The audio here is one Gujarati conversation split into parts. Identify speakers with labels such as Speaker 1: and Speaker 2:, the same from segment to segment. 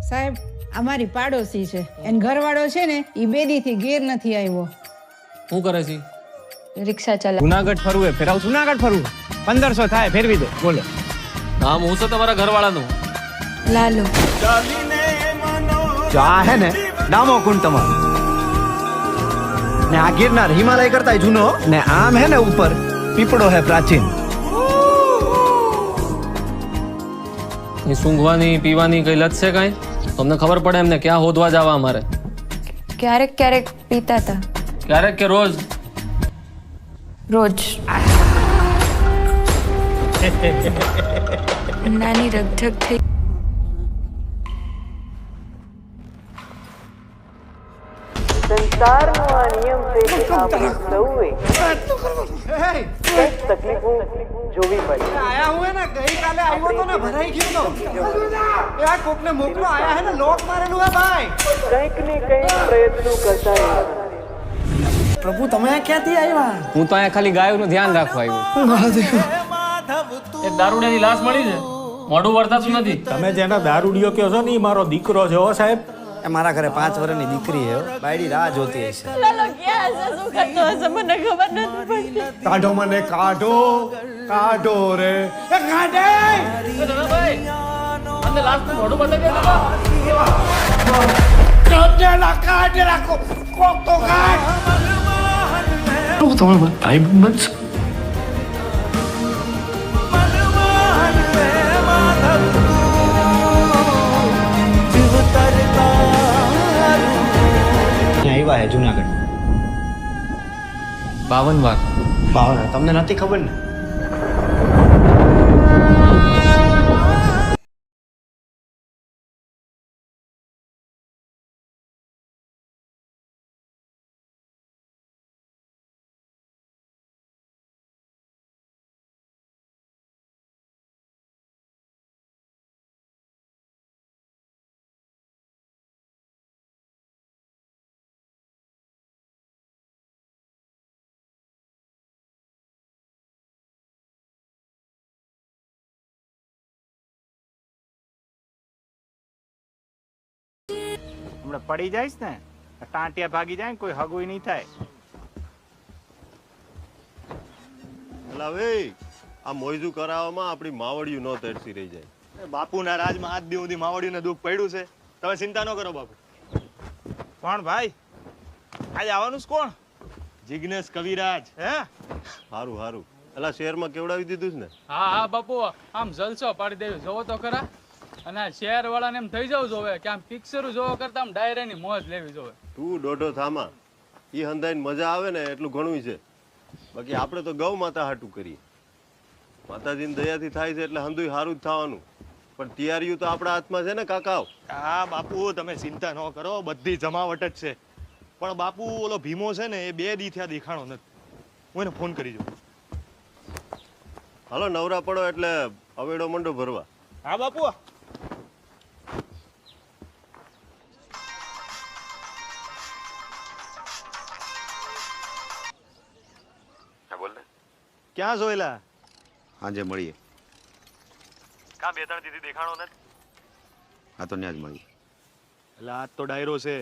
Speaker 1: સાહેબ અમારી પાડોશી છે એન ઘરવાળો છે ને એ બેદીથી ઘેર નથી આવ્યો.
Speaker 2: શું કરે છે?
Speaker 3: રિક્ષા ચલા.
Speaker 4: જુનાગઢ ફરવું હે, ફેરાવ જુનાગઢ ફરવું 1500 થાય, ફેરવી દો. બોલો.
Speaker 2: નામ હું છે તમારા ઘરવાળાનું?
Speaker 3: લાલો.
Speaker 5: જો આ હે ને ડામો કુંડ તમારો ને આ ગિરનાર હિમાલય કરતા જૂનો ને આમ હે ને ઉપર પીપળો હે પ્રાચીન.
Speaker 2: એ સૂંઘવાની પીવાની કઈ લત છે કાંઈ? તમને ખબર પડે એમને ક્યાં હોદવા જવા અમારે?
Speaker 3: ક્યારેક ક્યારેક પીતા હતા.
Speaker 2: ક્યારેક કે રોજ?
Speaker 3: રોજ. નાની રગઝગ થઈ.
Speaker 6: સંસારનો આ નિયમ છે કે આપણે સૌએ કંઈક તકલીફો જોવી પડે.
Speaker 5: આયા હું હે ને ગઈકાલે આવ્યો તો ને ભરાઈ ગયો તો આ કોકને મોકલો આયા હે ને લોક મારેલું હે ભાઈ.
Speaker 6: કંઈક ને કંઈક પ્રયત્નો કરતા રહેવા.
Speaker 5: પ્રભુ તમે ક્યાંથી આવ્યા?
Speaker 2: હું તો અહીંયા ખાલી ગાયોનું ધ્યાન રાખવા આવ્યો. એક દારૂડિયાની લાશ મળી છે, મોઢું વળતાતું નથી.
Speaker 4: તમે જેના દારૂડિયો કહો છો ને ઈ મારો દીકરો છે હો સાહેબ.
Speaker 5: એ મારા ઘરે 5 વર્ષની દીકરી હે, બાયડી રાહ જોતી હશે.
Speaker 3: લાલો ક્યાં હશે? શું કરતો હશે? મને ખબર નથી પડતી.
Speaker 5: કાઢો મને, કાઢો કાઢો રે, એ કાઢે.
Speaker 2: ભાઈ મને લાશનું મોઢું બતાવી દે.
Speaker 5: કાઢેલા કાઢેલા કોક તો કાઢ.
Speaker 4: તમે ભાઈ બનશો.
Speaker 5: આવ્યા હે જુનાગઢ
Speaker 2: 52 વાર.
Speaker 5: તમને નથી ખબર ને?
Speaker 4: હમણાં પડી જઈશ ને ટાંટિયા ભાગી જાય ને કોઈ હગુય નહીં થાય.
Speaker 7: હવે આ મોયજું કરાવવામાં આપણી માવડિયું ન તરસી રહી જાય.
Speaker 8: બાપુના રાજમાં આજ દી સુધી માવડીને દુઃખ પડ્યું છે. તમે ચિંતા ન કરો બાપુ.
Speaker 4: કોણ ભાઈ આજે આવવાનું છે? કોણ?
Speaker 8: જિગ્નેશ કવિરાજ.
Speaker 4: હે
Speaker 7: સારું સારું એલા શહેરમાં કેવડાવી દીધું છે ને?
Speaker 9: હા હા બાપુ, આમ જલસો પાડી દેવી જોવો તો ખરા. અને આ શહેર વાળાને એમ થઈ જવું જોવે કે આમ પિક્ચર જોવો કરતા આમ ડાયરાની મોજ લેવી જોવે.
Speaker 7: તું દોઢો થામા એ હંધાઈને મજા આવે ને એટલું ઘણું છે. બાકી આપણે તો ગૌ માતા હાટું કરીએ. માતાજીની દયાથી થાય છે એટલે હંધુય સારું જ થવાનું. પણ તૈયારીઓ તો આપણા હાથમાં છે ને કાકાઓ.
Speaker 8: હા બાપુ તમે ચિંતા ન કરો, બધી જમાવટ જ છે. પણ બાપુ ઓલો ભીમો છે ને એ 2 દી થયા દેખાણો નથી. હું એને ફોન કરી જોઉં.
Speaker 7: હાલો નવરા પડો એટલે અવેડો મંડો ભરવા.
Speaker 4: હા બાપુ.
Speaker 8: ક્યાં જોયેલા?
Speaker 7: સાંજે મળીએ.
Speaker 8: કાં 2-3 દીધી દેખાણો નથી?
Speaker 7: આ તો ન્યા જ મળીએ.
Speaker 8: એટલે આજ તો ડાયરો છે.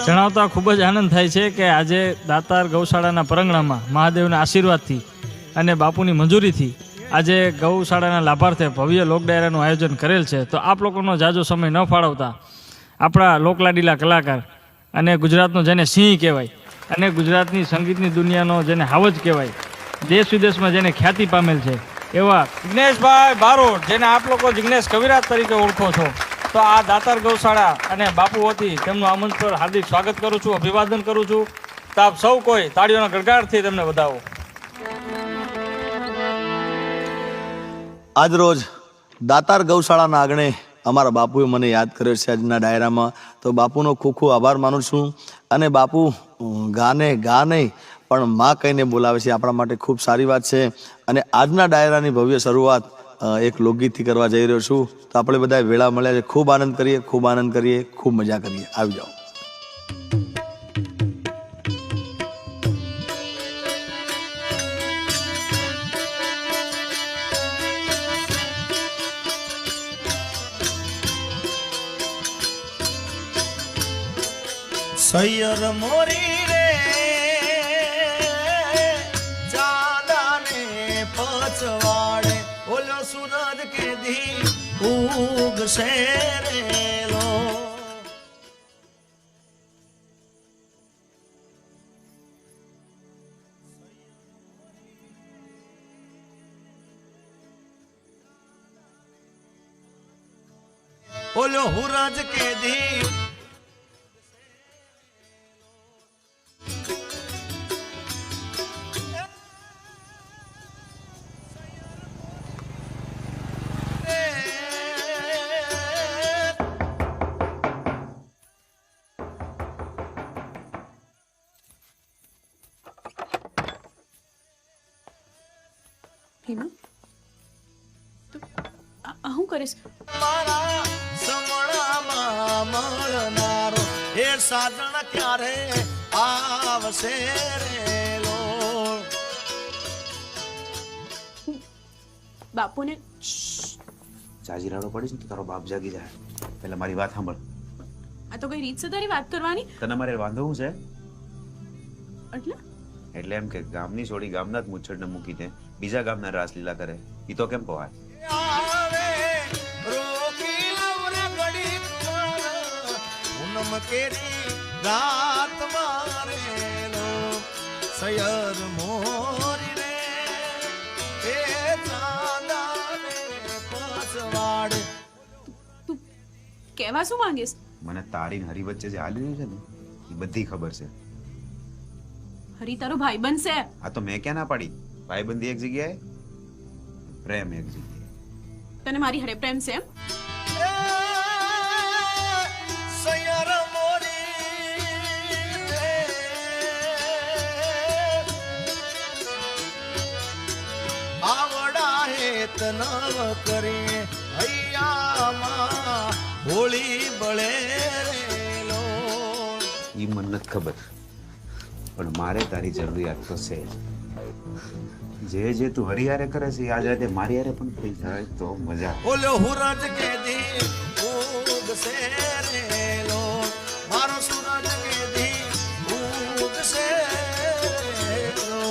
Speaker 9: જણાવતા ખૂબ જ આનંદ થાય છે કે આજે દાતાર ગૌશાળાના પરંગણામાં મહાદેવના આશીર્વાદથી અને બાપુની મંજૂરીથી આજે ગૌશાળાના લાભાર્થે ભવ્ય લોક ડાયરાનું આયોજન કરેલ છે. તો આપ લોકોનો જાજો સમય ન ફાળવતા આપણા લોકલાડીલા કલાકાર અને ગુજરાતનો જેને સિંહ કહેવાય અને ગુજરાતની સંગીતની દુનિયાનો જેને હાવજ કહેવાય, દેશ વિદેશમાં જેને ખ્યાતિ પામેલ છે એવા જિગ્નેશભાઈ બારોટ, જેને આપ લોકો જિગ્નેશ કવિરાજ તરીકે ઓળખો છો, તો આ દાતાર ગૌશાળા અને બાપુ વતી તેમનું આમંત્રણ પર હાર્દિક સ્વાગત કરું છું, અભિવાદન કરું છું. તો આપ સૌ કોઈ તાળીઓના ગડગડાટથી તેમને વધાવો.
Speaker 5: આજ રોજ દાતાર ગૌશાળાના આંગણે અમારા બાપુએ મને યાદ કર્યો છે આજના ડાયરામાં. તો બાપુનો ખૂબ ખૂબ આભાર માનું છું. અને બાપુ ગાને ગા નહીં પણ માં કહીને બોલાવે છે, આપણા માટે ખૂબ સારી વાત છે. અને આજના ડાયરાની ભવ્ય શરૂઆત એક લોકગીતથી કરવા જઈ રહ્યો છું. તો આપણે બધા વેળા મળ્યા છે, ખૂબ આનંદ કરીએ, ખૂબ આનંદ કરીએ, ખૂબ મજા કરીએ. આવી જાઓ.
Speaker 10: સૈયર મોરી રે ચાંદાને પચવાડે ઓલો સૂરજ કે દી ઉગશે રેલો. ઓલો હુરજ કે દી
Speaker 3: હું કરીશ
Speaker 10: મારા સમણામાં મળનારો એ સાજણ ક્યારે આવશે રેલો.
Speaker 3: બાપુને
Speaker 11: જાજી રાડો પડીશ ને તો તારો બાપ જાગી જાય. પહેલા મારી વાત સાંભળ.
Speaker 3: આ તો કઈ રીત છે તારી વાત કરવાની?
Speaker 11: તને મારે વાંધો શું છે?
Speaker 3: એટલે
Speaker 11: એમ કે ગામની છોડી ગામના જ મુચ્છડને મૂકી દે, બીજા ગામના રાસલીલા કરે, ઈ તો કેમ પવાય?
Speaker 10: કેરી રાત મારેલો સૈયર મોરી રે એ ચાંદાને પચવાડે.
Speaker 3: તું કહેવા શું માંગીશ?
Speaker 11: મને તારી હરી વચ્ચે જે હાલી રહ્યું છે ને એ બધી ખબર છે.
Speaker 3: હરી તારો ભાઈ બનશે?
Speaker 11: આ તો મેં ક્યાં ના પાડી. ભાઈબંધી એક જગ્યાએ, પ્રેમ એક જગ્યાએ.
Speaker 3: તને મારી હારે પ્રેમ છે એમ?
Speaker 10: સૈયર મોરી રે આવડા હેત નવ કરી હૈયામાં હોળી બળે રેલો.
Speaker 11: ઈ મને નથી ખબર, પણ મારે તારી જરૂરિયાત તો છે. જે તું હરિયારે કરે છે આજ રાતે મારી હારે પણ થઈ જાય તો મજા.
Speaker 10: ઓલો હુરજ કે દી ઉગશે રેલો મારો સૂરજ કે દી ઉગશે રેલો.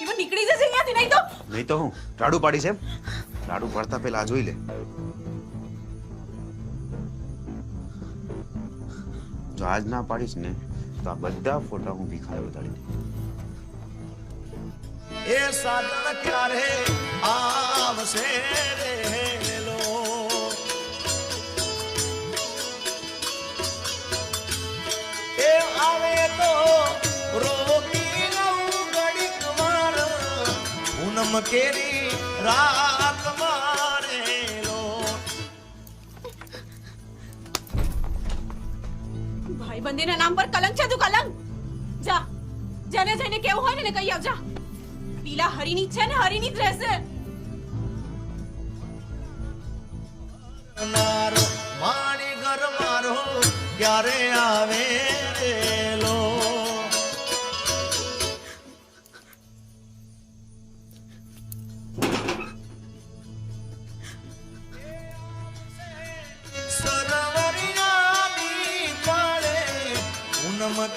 Speaker 3: ઈવન નીકળી જશે અહીંયાથી, નહીં
Speaker 11: તો હું રાડુ પાડી છે. રાડુ પાડતા પહેલા જોઈ લે. જો આજ ના પાડીશ ને તો આ બધા ફોટા હું ભીખાને બતાડી દઈશ.
Speaker 10: એ સાજણ ક્યારે આવશે રેલો. એ આવે તો રોકી લઉં ઘડીક વાર પૂનમ કેરી રાત મારેલો.
Speaker 3: ભાઈબંધીના નામ પર કલંક છે તું, કલંક. જા, જેને જઈને કેવું હોય ને કહી આવજા. પીલા હરીની છે ને હરીની જ રહેશે.
Speaker 10: માણી ઘર મારો ક્યારે આવે રેલો.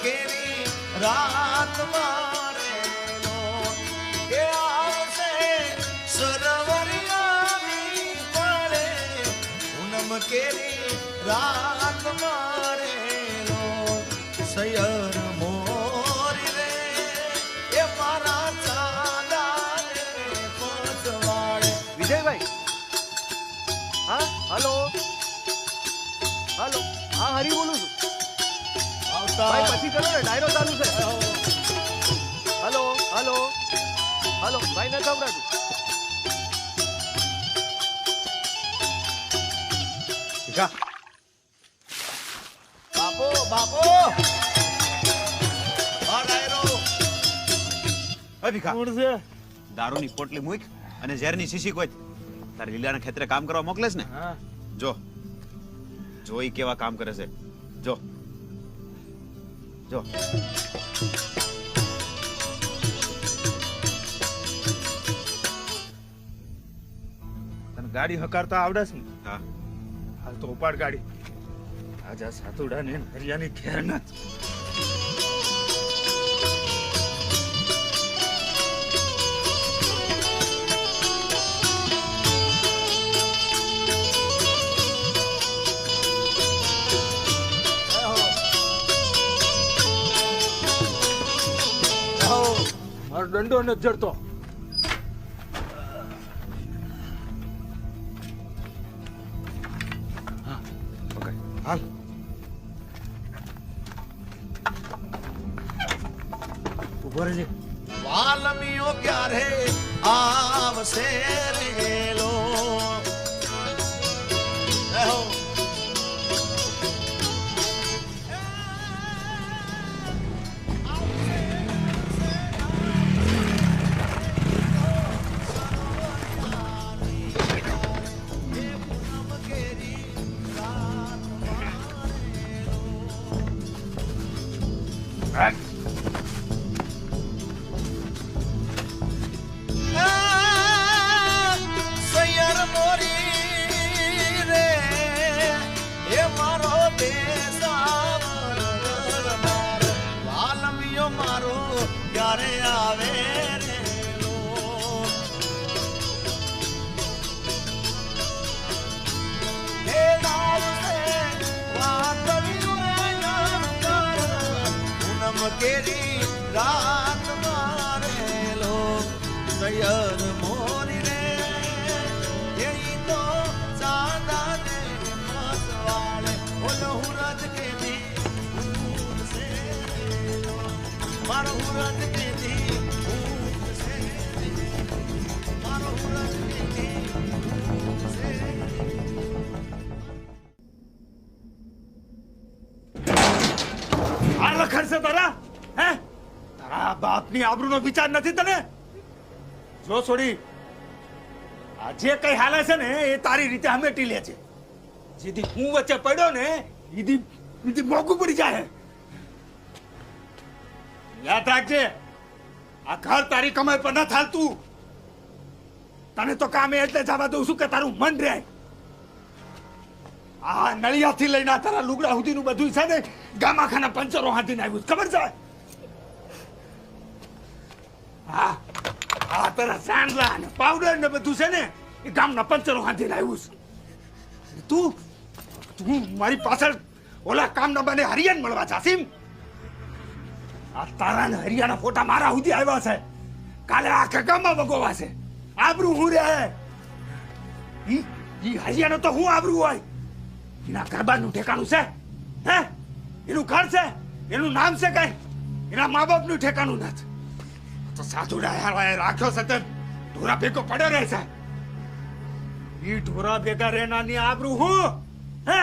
Speaker 10: કેરી રાત મારેલો એ આવશે સરવરિયાની પડે પૂનમ કેરી રાત મારેલો સૈયર મોરી રે એ મારા ચાંદાને પચવાડે.
Speaker 8: વિજયભાઈ, હા હલો હલો, હા હરી બોલું છું. ભાઈ પછી કરો ને, ડાયરો ચાલુ છે. હલો હલો હલો, ભાઈ ન સંભળાતું.
Speaker 10: બાપો બાપો આ ડાયરો
Speaker 11: દારૂની પોટલી મૂક અને ઝેરની શીશી કોઈ તારે લીલાના ખેતરે કામ કરવા મોકલેસ ને. જો જો ઈ કેવા કામ કરે છે. જો જો
Speaker 4: તને ગાડી હકારતા આવડે છે ને?
Speaker 11: હા,
Speaker 4: હાલ તો ઉપાડ ગાડી. આજા સાતુડા ને હરિયાની ખેર નથી. મારો દંડો નથી જડતો. હાલ ઉભો રહેજે.
Speaker 10: વાલમીઓ ક્યારે આવશે રેલો એહો. સૈયર મોરી રે એ મારો દેસાવર વાલમીઓ મારો ક્યારે આવે રેલો હે આવશે વાદળિયું પૂનમ કેરી રાત મારેલો સૈયર મોરી રે એઈ તો ચાંદાને મસવાળે ઓલો હુરજ કેદી ઉડશે મારો હુરજ કેદી ઉડશે મારો હુરજ કેદી ઉડશે.
Speaker 4: આ લખણ છે તારા? હે, તારા બાપની આબરૂનો વિચાર નથી તને? જો છોડી, આ જે કઈ હાલે છે ને એ તારી રીતે હમેટી લે છે. જેથી હું વચ્ચે પડ્યો ને ઈદી મોંઘું પડી જાય. યાદ રાખજે, આ ઘર તારી કમાઈ પર ન ચાલતું. તને તો કામે એટલે જવા દઉં છું કે તારું મન રહે. આ નળિયાથી લઈને આ તારા લુગડા સુધીનું બધું છે ને ગામાખાના પંચરો હાથીને આવ્યું છે, ખબર છે? હા, આ તારા સાંડલા ને પાવડર ને બધું છે ને એ ગામના પંચરો હાથીને આવ્યું છે. તું મારી પાછળ ઓલા કામના બને હરિયાન મળવા જાસીમ. આ તારા ને હરિયાના ફોટા મારા સુધી આવ્યા છે. કાલે આખા ગામમાં વગોવા છે. આબરૂ હું રે ઈ હરિયાનો તો હું આબરૂ હોય. એના ઘરબારનું ઠેકાણું છે? હે, એનું ઘર છે? એનું નામ છે કઈ? એના મા બાપનું ઠેકાણું નથી. તો સાધુડા યાર રાખ્યો છે તે ઢોરા ભેગો પડ્યો રહે છે. ઈ ઢોરા ભેગા રહેનાની આબરૂ હું? હે,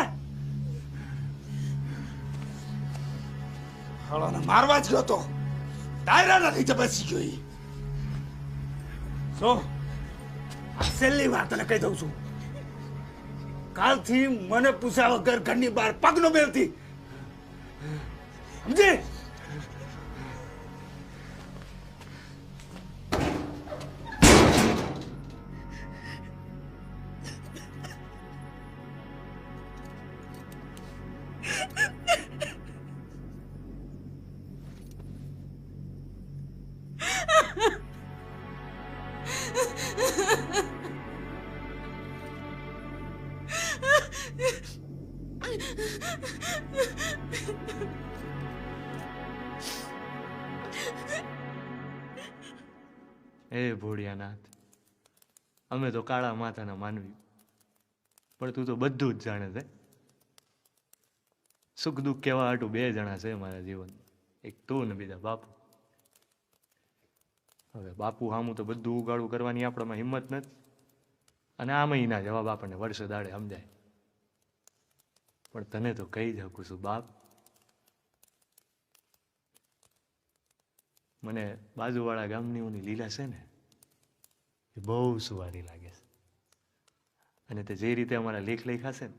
Speaker 4: હળવાને મારવા જ ગયો તો ડાયરા નથી જબસી ગયો. ઈ સો આ છેલ્લી વાર તને કહી દઉં છું, કાલથી મને પૂછ્યા વગર ઘરની બહાર પગ ન મેળતી, સમજી?
Speaker 8: એ ભોળિયાનાથ, અમે તો કાળા માથાના માનવી, પણ તું તો બધું જ જાણે છે. સુખ દુઃખ કેવા હાટું બે જણા છે મારા જીવનમાં, એક તું ને બીજા બાપુ. હવે બાપુ સામું તો બધું ઉગાડું કરવાની આપણામાં હિંમત નથી, અને આ મહિના જવાબ આપણને વર્ષે દાડે સમજાય. પણ તને તો કહી જ શકું છું બાપ, મને બાજુવાળા ગામની ઓની લીલા છે ને એ બહુ સુવારી લાગે છે. અને તે જે રીતે અમારા લેખ લખ્યા છે ને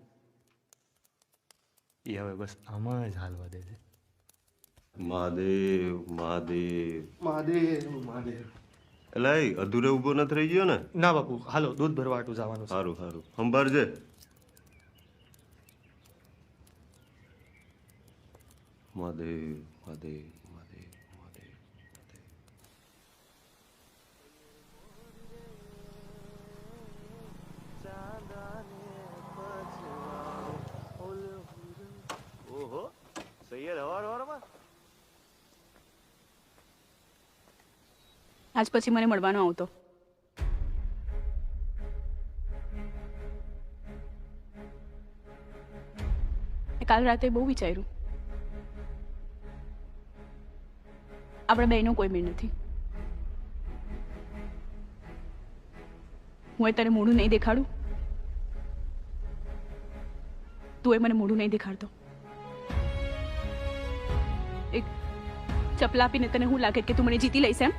Speaker 8: એ હવે બસ આમાં જ હાલવા દે છે.
Speaker 7: મહાદેવ મહાદેવ
Speaker 8: મહાદેવ મહાદેવ.
Speaker 7: એટલે એ અધૂરે ઊભો નથી રહી ગયો ને?
Speaker 8: ના બાપુ, હાલો દૂધ ભરવા હાટું જવાનું છે.
Speaker 7: સારું સારું, સંભાળજે. મહાદેવ મહાદેવ મહાદેવ મહાદેવ.
Speaker 8: ઓહો, સૈયદ હવાર હવારમાં.
Speaker 3: આજ પછી મને મળવાનો આવતો. કાલ રાતે બહુ વિચાર્યું. આપણા બેનો કોઈ મેળ નથી. હું તને મોઢું નહીં દેખાડું, તું મને મોઢું નહીં દેખાડતો. એક ચપલા આપીને તને શું લાગે કે તું મને જીતી લઈશ એમ?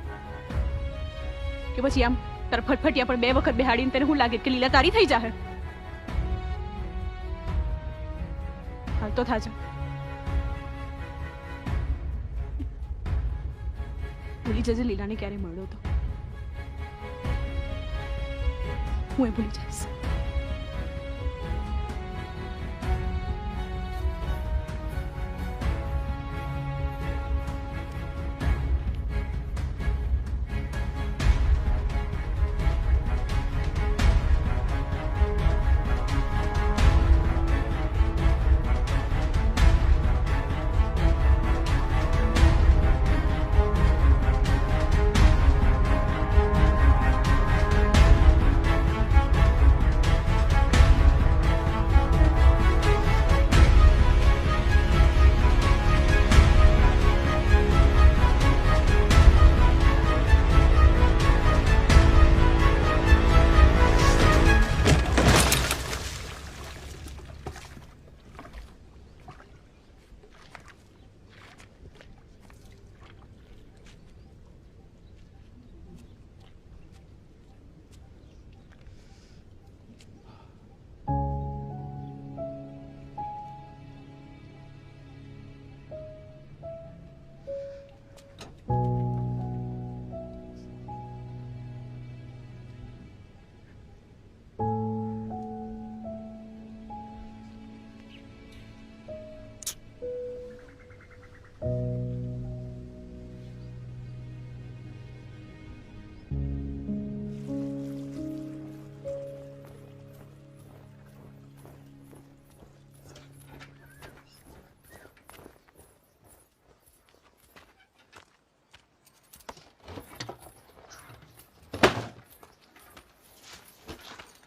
Speaker 3: કે પછી આમ તારા ફટફટિયા પણ 2 વખત બેહાડીને તને શું લાગે કે લીલા તારી થઈ જાહે? હાલ તો થાજો. ભૂલી જજે લીલાને ક્યારે મળ્યો તો. હું એ ભૂલી જઈશ.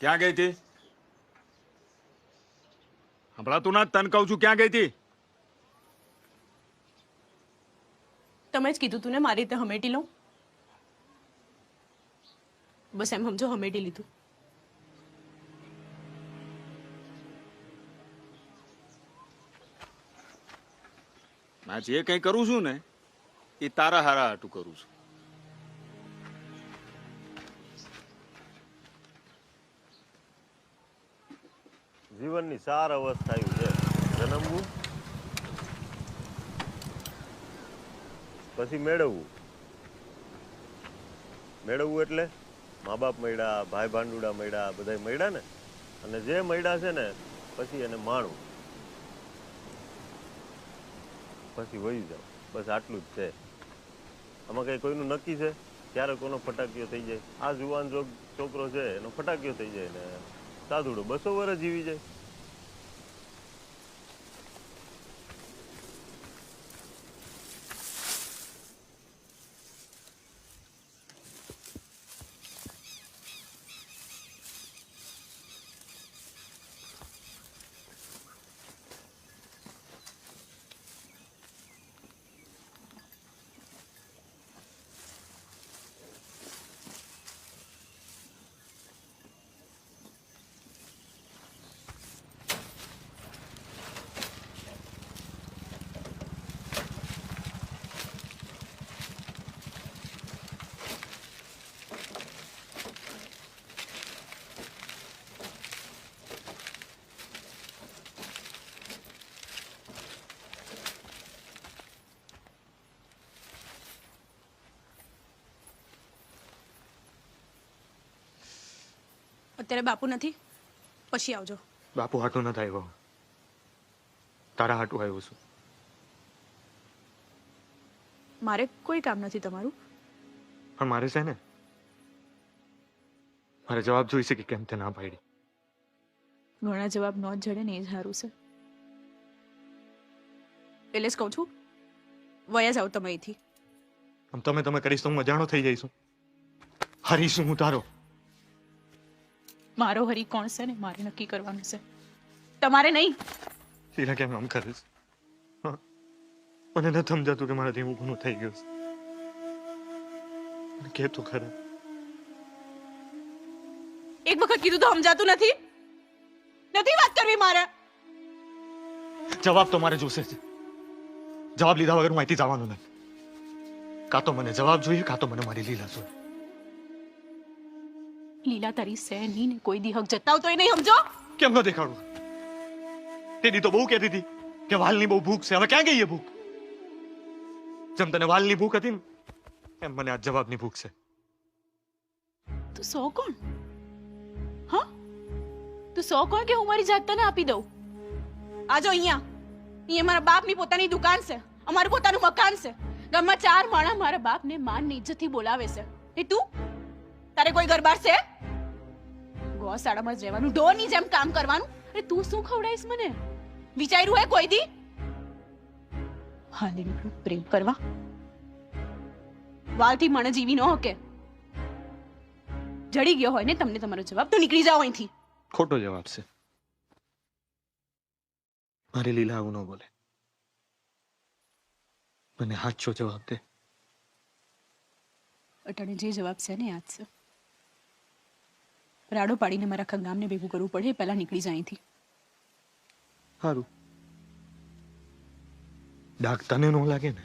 Speaker 4: ક્યાં ગઈ હતી? હમણાં તું ના, તને કહું છું ક્યાં ગઈ હતી?
Speaker 3: તમે જ કીધું તું ને મારી રીતે હમેટી લઉં. બસ એમ સમજો, હમેટી લીધું.
Speaker 4: ના, જે કંઈ કરું છું ને એ તારા હારા હાટું કરું છું.
Speaker 7: જીવનની 4 અવસ્થાઓ છે: જન્મવું, પછી મેળવવું. મેળવવું એટલે મા બાપ મળ્યા, ભાઈ ભાંડુડા મળ્યા, બધા મળ્યા ને, અને જે મળ્યા છે ને પછી એને માણવું, પછી વહી જાવ. બસ આટલું જ છે. આમાં કઈ કોઈનું નક્કી છે? ક્યારે કોનો ફટાકીઓ થઈ જાય? આ જુવાન છોકરો છે એનો ફટાકીઓ થઈ જાય ને સાધુડો 200 વર્ષ જીવી જાય.
Speaker 3: અત્યારે બાપુ નથી, પછી આવજો.
Speaker 8: બાપુ હાટું નથી આવ્યો, તારા હાટું આવ્યો છું.
Speaker 3: મારે કોઈ કામ નથી તમારું.
Speaker 8: પણ મારે છે ને, મારે જવાબ જોઈશે કે કેમ તે ના પાડી.
Speaker 3: ઘણા જવાબ ન જડે ને એ જ સારું છે. એટલે જ કહું છું, વયા જાઓ તમે અહીંથી.
Speaker 8: આમ તમે કરીશ તો હું અજાણો થઈ જઈશું. હરીશું હું તારો.
Speaker 3: મારો હરી કોણ છે ને મારે નક્કી કરવાનું છે, તમારે નહીં.
Speaker 8: લીલા કેમ આમ કરીશ? હા, મને નથી સમજાતું કે મારાથી હું ગુનો થઈ ગયો છે. કે તું ખરા
Speaker 3: એક વખત કીધું તો સમજાતું નથી. નથી વાત કરવી મારે.
Speaker 8: જવાબ તો મારે જોશે જ. જવાબ લીધા વગર હું અહીંથી જવાનું નથી. કાં તો મને જવાબ જોઈએ, કાં તો મને મારી લીલા જોઈએ.
Speaker 3: લીલા તારી સે ની ને કોઈ દી હક જતાવ તો એ નહીં સમજો.
Speaker 8: કેમ ન દેખાડું? તેની તો બહુ કહેતી હતી કે વાલની બહુ ભૂખ છે. હવે ક્યાં ગઈ એ ભૂખ? જેમ તને વાલની ભૂખ હતી ને, એમ મને આ જવાબની ભૂખ છે.
Speaker 3: તું સો કોણ? હા, તું સો કોણ કે હું મારી જાત તને આપી દઉં? આજો અહીંયા. અહીંયા મારા બાપની પોતાની દુકાન છે, અમારું પોતાનું મકાન છે. ગામમાં 4 માણા મારા બાપને માન ની ઇજ્જતથી બોલાવે છે. એ તું? તારે કોઈ ગરબાર છે? ગૌશાળામાં જ રહેવાનું, ઢોરની જેમ કામ કરવાનું. અરે તું શું ખવડાવીશ મને? વિચાર્યું હે કોઈ દી? હાલે પ્રેમ કરવા વાલથી મને જીવી ન હકે. જડી ગયો હોય ને તમને તમારો જવાબ, તો નીકળી જાઓ અહીંથી.
Speaker 8: ખોટો જવાબ છે. મારી લીલા આવું ન બોલે. મને સાચો જવાબ દે.
Speaker 3: અટાણે જે જવાબ છે ને યાદ છે. રાડો પાડીને મારા આખા ગામને ભેગું કરવું પડે, પહેલા નીકળી જાય અહીંથી.
Speaker 8: સારું, ડાક તને ન લાગે ને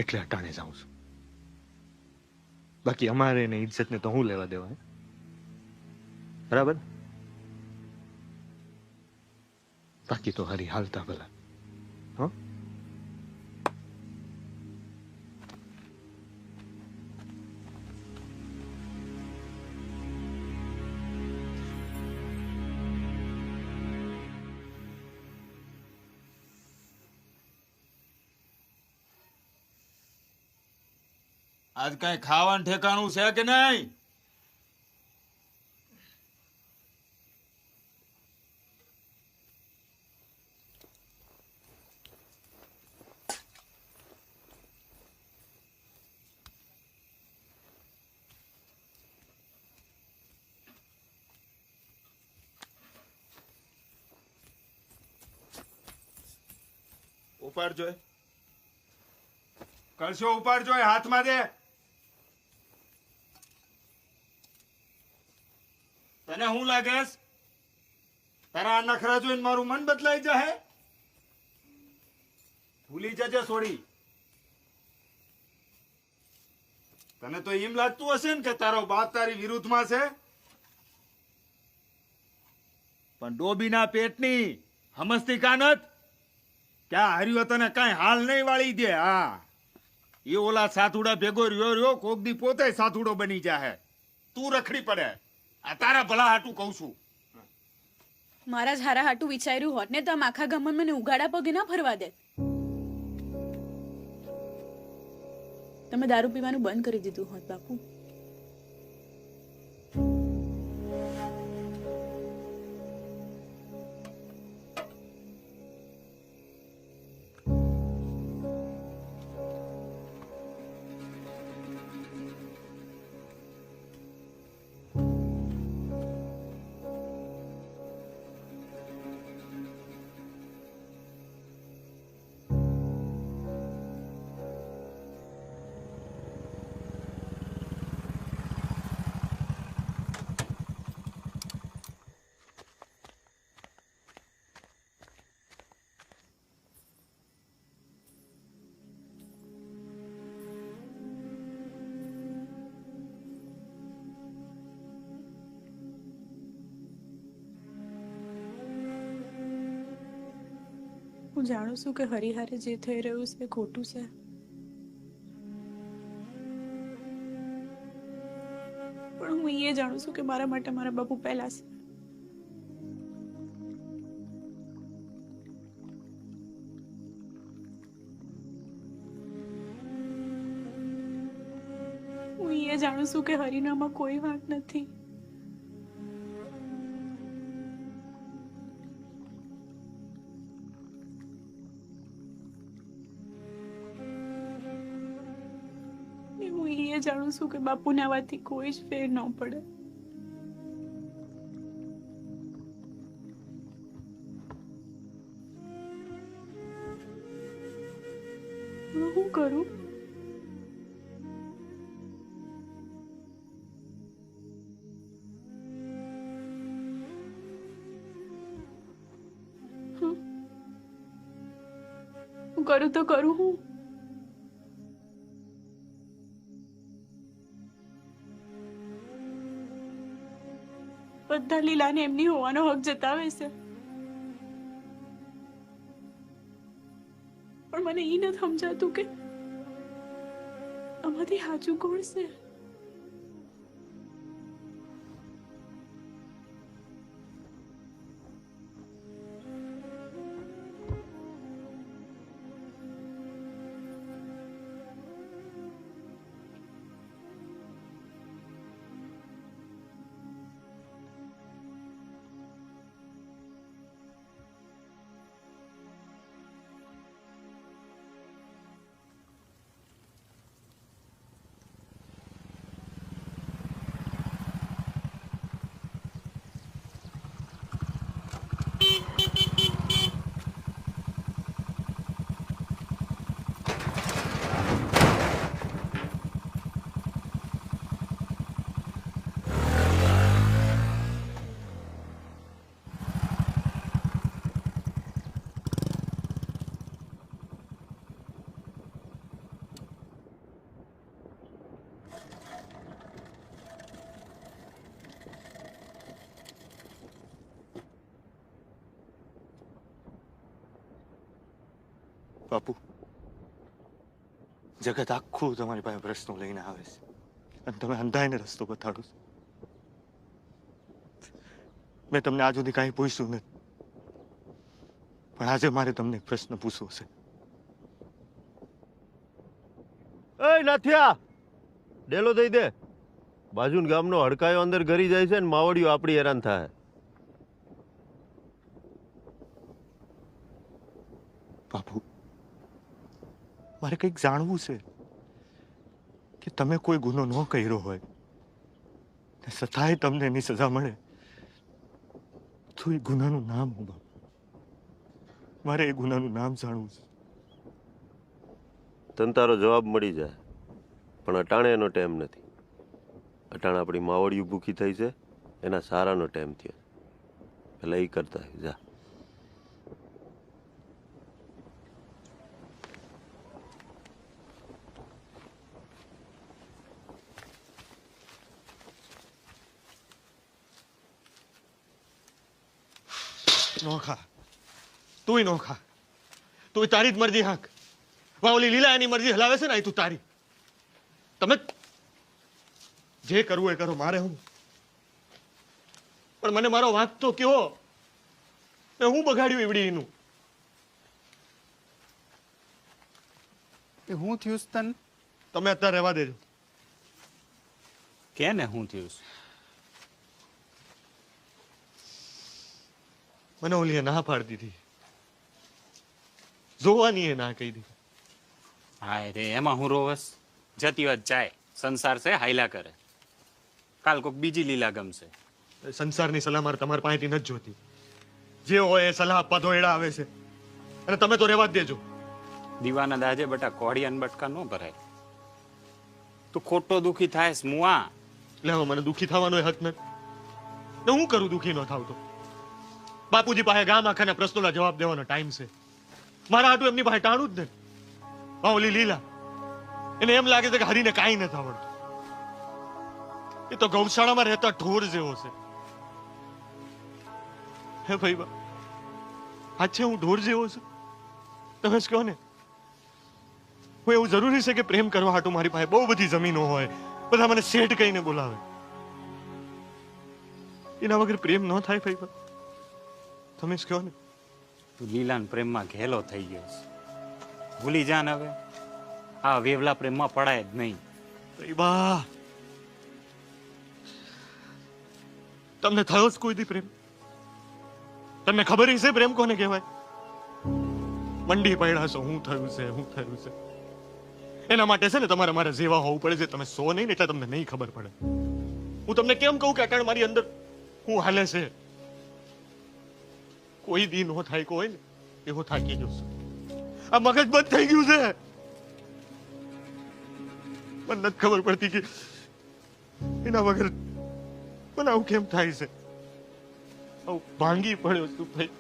Speaker 8: એટલે અટાણે જાઉં છું. બાકી અમારે ને ઇજ્જત ને તો હું લેવા દેવા. બરાબર? બાકી તો હરી હાલતા ભલા. હા,
Speaker 11: આજ કઈ ખાવાનું ઠેકાણું છે કે નહીં?
Speaker 4: ઉપાડ જોય, કરશો ઉપાડ જોય, હાથમાં દે. તને શું લાગે? તારા આ નખરા જોઈને મારું મન બદલાઈ જાય. ભૂલી જજે સોડી. તને તો એમ લાગતું હશે ને કે તારો બાપ તારી વિરુદ્ધમાં છે, પણ ડોબીના પેટની હમસ્તી કાનત ક્યાં હાર્યો તને કઈ હાલ નહીં વાળી દે. હા, એ ઓલા સાથુડા ભેગો રહ્યો કોક દી પોતે સાથુડો બની જાહે. તું રખડી પડે. આ તારા ભલા હાટું કહું છું.
Speaker 3: મારા જ હારા હાટું વિચાર્યું હોત ને તો આમ આખા ગામમાં મને ઉગાડા પગે ના ફરવા દે. તમે દારૂ પીવાનું બંધ કરી દીધું હોત બાપુ. હું જાણું છું કે હરિહારે જે થઈ રહ્યું છે ખોટું છે, પણ હું એ જાણું છું કે મારા માટે મારા બાપુ પહેલા છે. હું એ જાણું છું કે હરીનામાં કોઈ વાંક નથી. હું એ જાણું છું કે બાપુને આવાથી કોઈ જ ફેર ન પડે. હું કરું? હું કરું તો કરું હું. બધા લીલાને એમની હોવાનો હક જતાવે છે, પણ મને એ નથી સમજાતું કે આમાંથી સાચું કોણ છે.
Speaker 4: બાપુ, જગત આખું તમારી પાસે પ્રશ્નો લઈને આવે છે અને તમે અંધાઈને રસ્તો બતાડો છો. મેં તમને આજ સુધી કાંઈ પૂછ્યું નથી, પણ આજે મારે તમને એક પ્રશ્ન પૂછવો છે.
Speaker 7: એ નાથિયા, ડેલો દઈ દે. બાજુના ગામનો હડકાયો અંદર ગરી જાય છે ને માવડીઓ આપણી હેરાન થાય.
Speaker 4: બાપુ, મારે કંઈક જાણવું છે કે તમે કોઈ ગુનો ન કર્યો હોય ને છતાંય તમને એની સજા મળે તો એ ગુનાનું નામ હું બાપુ, મારે એ ગુનાનું નામ જાણવું છે.
Speaker 7: તને તારો જવાબ મળી જાય, પણ અટાણે એનો ટાઈમ નથી. અટાણે આપણી માવડીઓ ભૂખી થઈ છે, એના સારાનો ટાઈમ થયો. એટલે એ કરતા જા.
Speaker 4: નો ખા, તુંય નો ખા. તું તારી જ મરજી હાંક. ઓલી લીલા એની મરજી હલાવે છે ને, તું તારી. તમે જે કરવું એ કરો, મારે હું. પણ મને મારો વાંક તો કયો, હું બગાડ્યું એવડી એનું.
Speaker 12: હું થયું તન?
Speaker 4: તમે અત્યારે રહેવા દેજો.
Speaker 12: કે ને હું થયું?
Speaker 4: મને ઓલીએ ના પાડી દીધી, જોવાની એ ના કહી દીધી.
Speaker 12: હાય રે, એમાં હું રોવસ? જતી વાત જાય, સંસાર છે હાયલા કરે. કાલ કોક બીજી લીલા ગમશે.
Speaker 4: સંસારની સલાહ મારે તમારી પાસેથી નથી જોતી. જે હોય એ સલાહ આપવા તો એડા આવે છે, અને તમે તો રહેવા જ દેજો.
Speaker 12: દીવાના દાજે બટા કોડિયાન બટકા ન ભરાય. તું ખોટો દુખી થાય મુઆ.
Speaker 4: એટલે હવે મને દુખી થવાનો હક નથી ને હું કરું દુખી ન થાવ તો? બાપુજી પાસે ગામ આખાના પ્રશ્નોના જવાબ દેવાનો ટાઈમ છે. મારા હાટું એમની પાસે ટાણું જ ને. ઓલી લીલા, એને એમ લાગે છે કે હરીને કાંઈ નથી આવડતું. એ તો ગૌશાળામાં રહેતા ઢોર જેવો છે. હે ભાઈ બા, આજે હું ઢોર જેવો છું? તમે જ કહો ને. હું એવું જરૂરી છે કે પ્રેમ કરવા હાટું મારી પાસે બહુ બધી જમીનો હોય, બધા મને શેઠ કહીને બોલાવે?
Speaker 8: એના વગર પ્રેમ ન થાય ભાઈ. તમે જ કહો ને.
Speaker 12: તું લીલાના પ્રેમમાં ઘેલો થઈ ગયો છે. ભૂલી જા ને હવે. આ વેવલા પ્રેમમાં પડાય જ નહીં.
Speaker 8: બા તમને થયો જ કોઈ દી પ્રેમ? તમને ખબર છે પ્રેમ કોને કહેવાય? મંડી પડ્યા છો હું થયું છે. એના માટે છે ને તમારે મારા જેવા હોવું પડે છે. તમે સો નહીં ને એટલે તમને નહીં ખબર પડે. હું તમને કેમ કહું કે અટાણ મારી અંદર હું હાલે છે. કોઈ દી નો થાય કોઈ ને એવો થાકી ગયો છું. આ મગજ બંધ થઈ ગયું છે. મને નથી ખબર પડતી કે એના વગર મને આવું કેમ થાય છે. આવું ભાંગી પડ્યો છું ભાઈ.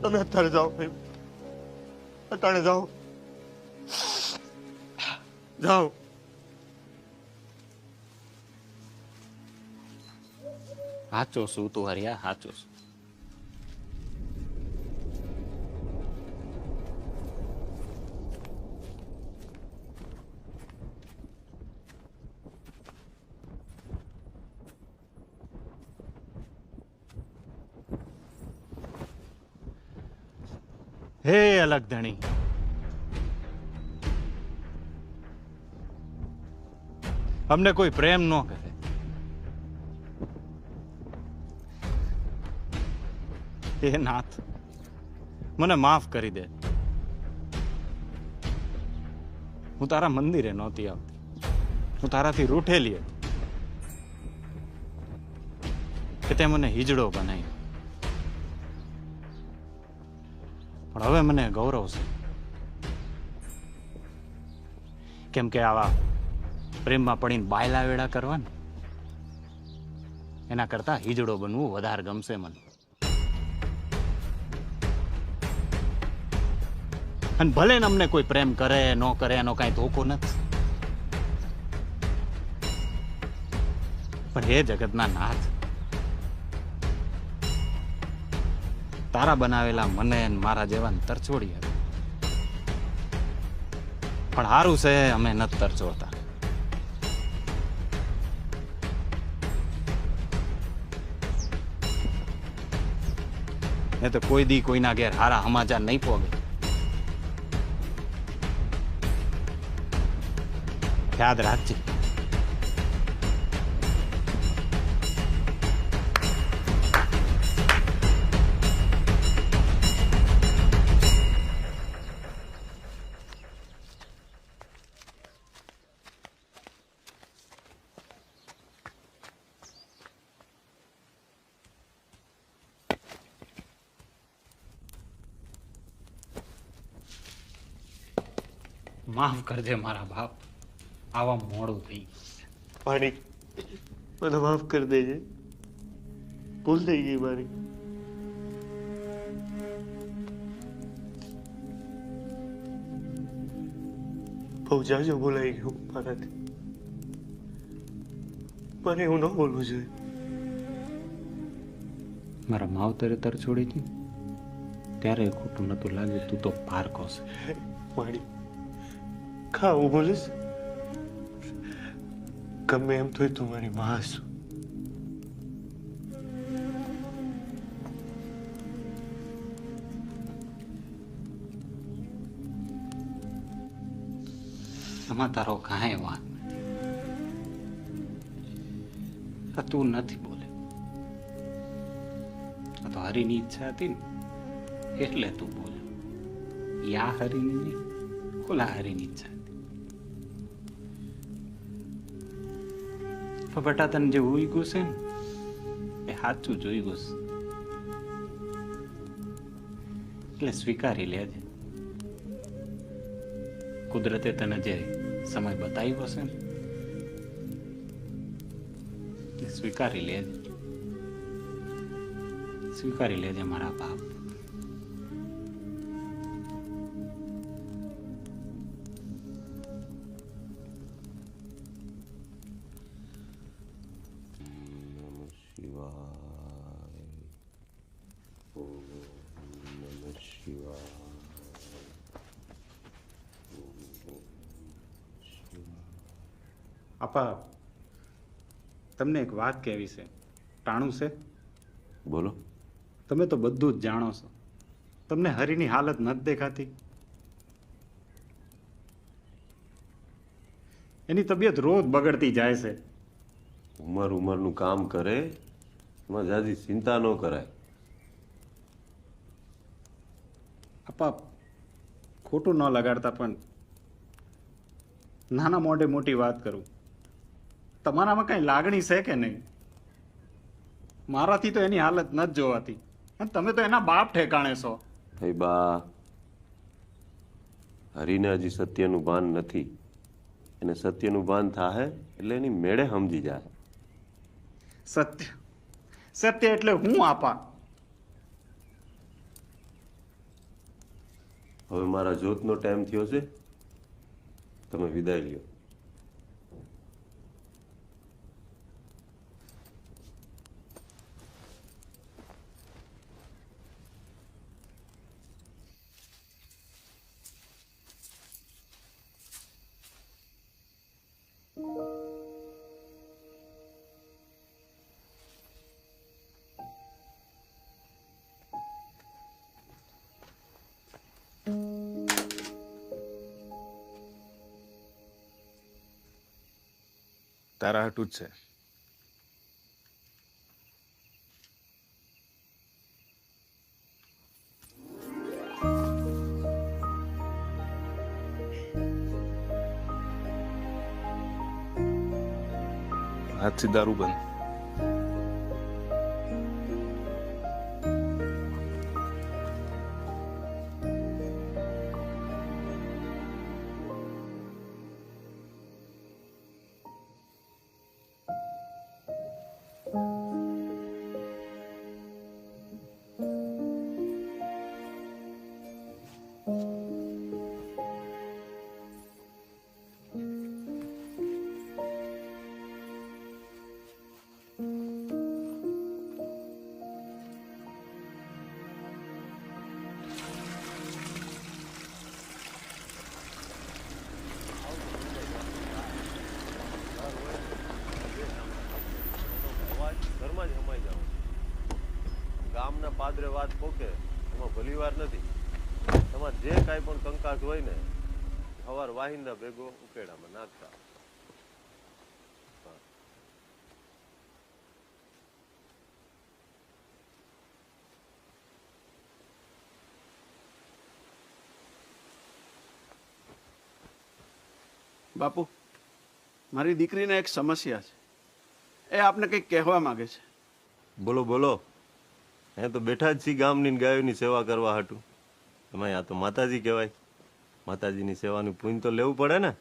Speaker 8: તમે અત્યારે જાઓ ભાઈ, અત્યારે જાઓ.
Speaker 12: હાચો છું તું હરિયા, હાચો છું. હે અલગ ધણી, અમને કોઈ પ્રેમ ન કરે. હે નાથ, મને માફ કરી દે. હું તારા મંદિરે નહોતી આવતી, હું તારાથી રૂઠેલી હતી કે તે મને હિજડો બનાવી. પણ હવે મને ગૌરવ છે, કેમ કે આવા પ્રેમમાં પડીને બાયલા વેડા કરવા ને એના કરતા હિજડો બનવું વધારે ગમશે મને. અને ભલે ને અમને કોઈ પ્રેમ કરે ન કરે એનો કાંઈ ધોકો નથી, પણ હે જગતના નાથ, તારા બનાવેલા મને મારા જેવા તરછોડી હવે. પણ સારું છે અમે નથી તરછોડતા. એ તો કોઈ દી કોઈના ઘેર હારા સમાચાર નહીં પોગે. યાદ રાખજે. માફ કરજે મારા બાપ, આવા મોડું થઈ ગયું.
Speaker 8: પાણી મને માફ કરી દેજે, ભૂલ થઈ ગઈ મારી. બહુ જાજો બોલાઈ ગયું મારાથી. મને એવું ન બોલવું જોઈએ.
Speaker 12: મારા માવતરે તરછોડી હતી ત્યારે ખોટું નતું લાગ્યું. તું તો પારકો છે.
Speaker 8: પાણી ખા હું બોલીશ. ગમે એમ તો તું મારી માં છું.
Speaker 12: એમાં તારો કાંઈ વાત નથી. તું નથી બોલે. આ તો હરીની ઈચ્છા હતી ને એટલે તું બોલે. યા હરીની નહીં, ખોલા હરીની ઈચ્છા. બેટા તને જે ઉઈગું છે ને એ સાચું જોઈગું છે, એટલે સ્વીકારી લેજે. કુદરતે તને જે સમય બતાવ્યો છે ને એ સ્વીકારી લેજે. સ્વીકારી લેજે મારા બાપ.
Speaker 8: આપા
Speaker 12: તમને એક વાત કહેવી છે. ટાણું છે?
Speaker 7: બોલો.
Speaker 12: તમે તો બધું જ જાણો છો. તમને હરીની હાલત નથી દેખાતી? એની તબિયત રોજ બગડતી જાય છે.
Speaker 7: ઉંમરનું કામ કરે એમાં જાજી ચિંતા ન કરાય.
Speaker 12: આપા ખોટું ન લગાડતા, પણ નાના મોઢે મોટી વાત કરું. તમારામાં કઈ લાગણી છે કે નહીં? મારાથી તો એની હાલત નથી જોવાતી, અને તમે તો એના બાપ ઠેકાણે છો.
Speaker 7: ભાઈ બા, હરીને હજી સત્યનું ભાન નથી. એને સત્યનું ભાન થાય એટલે એની મેળે સમજી જાય.
Speaker 12: સત્ય એટલે હું આપા?
Speaker 7: હવે મારા જોતનો ટાઈમ થયો છે, તમે વિદાય લ્યો.
Speaker 11: તારા હાટું જ છે.
Speaker 13: આજથી દારૂ બંધ. ઘરમાં જ હમાઈ જાઓ. ગામના પાદરે વાત પોકે એમાં ભલી વાર નથી. તમારે જે કાંઈ પણ કંકાસ હોય ને સવાર વાહિંદા ભેગો ઉકેડામાં નાખતા.
Speaker 14: બાપુ, મારી દીકરીને એક સમસ્યા છે. એ આપને કંઈક કહેવા માંગે છે.
Speaker 7: બોલો બોલો. હે તો બેઠા જ છી ગામની ગાયોની સેવા કરવા હાટું. એમાં આ તો માતાજી કહેવાય. માતાજીની સેવાનું પુણ્ય તો લેવું પડે ને.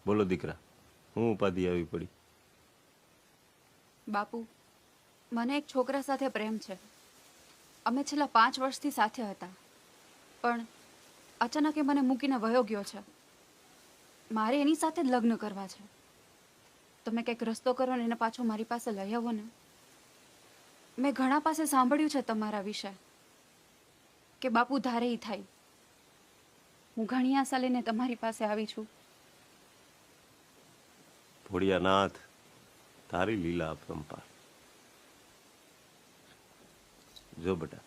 Speaker 7: બોલો દીકરા, હું ઉપાધિ આવી પડી?
Speaker 15: બાપુ, મને એક છોકરા સાથે પ્રેમ છે. અમે છેલ્લા 5 વર્ષથી સાથે હતા, પણ અચાનક એ મને મૂકીને વયો ગયો છે. મારે એની સાથે જ લગ્ન કરવા છે. તમે કંઈક રસ્તો કરો ને એને પાછો મારી પાસે લઈ આવો ને. મેં ઘણા પાસે સાંભળ્યું છે તમારા વિશે કે બાપુ ધારે ઈ થાય. હું ઘણી આશા લઈને તમારી પાસે આવી છું.
Speaker 7: ભોળિયાનાથ, તારી લીલા અપરંપાર. જો બેટા,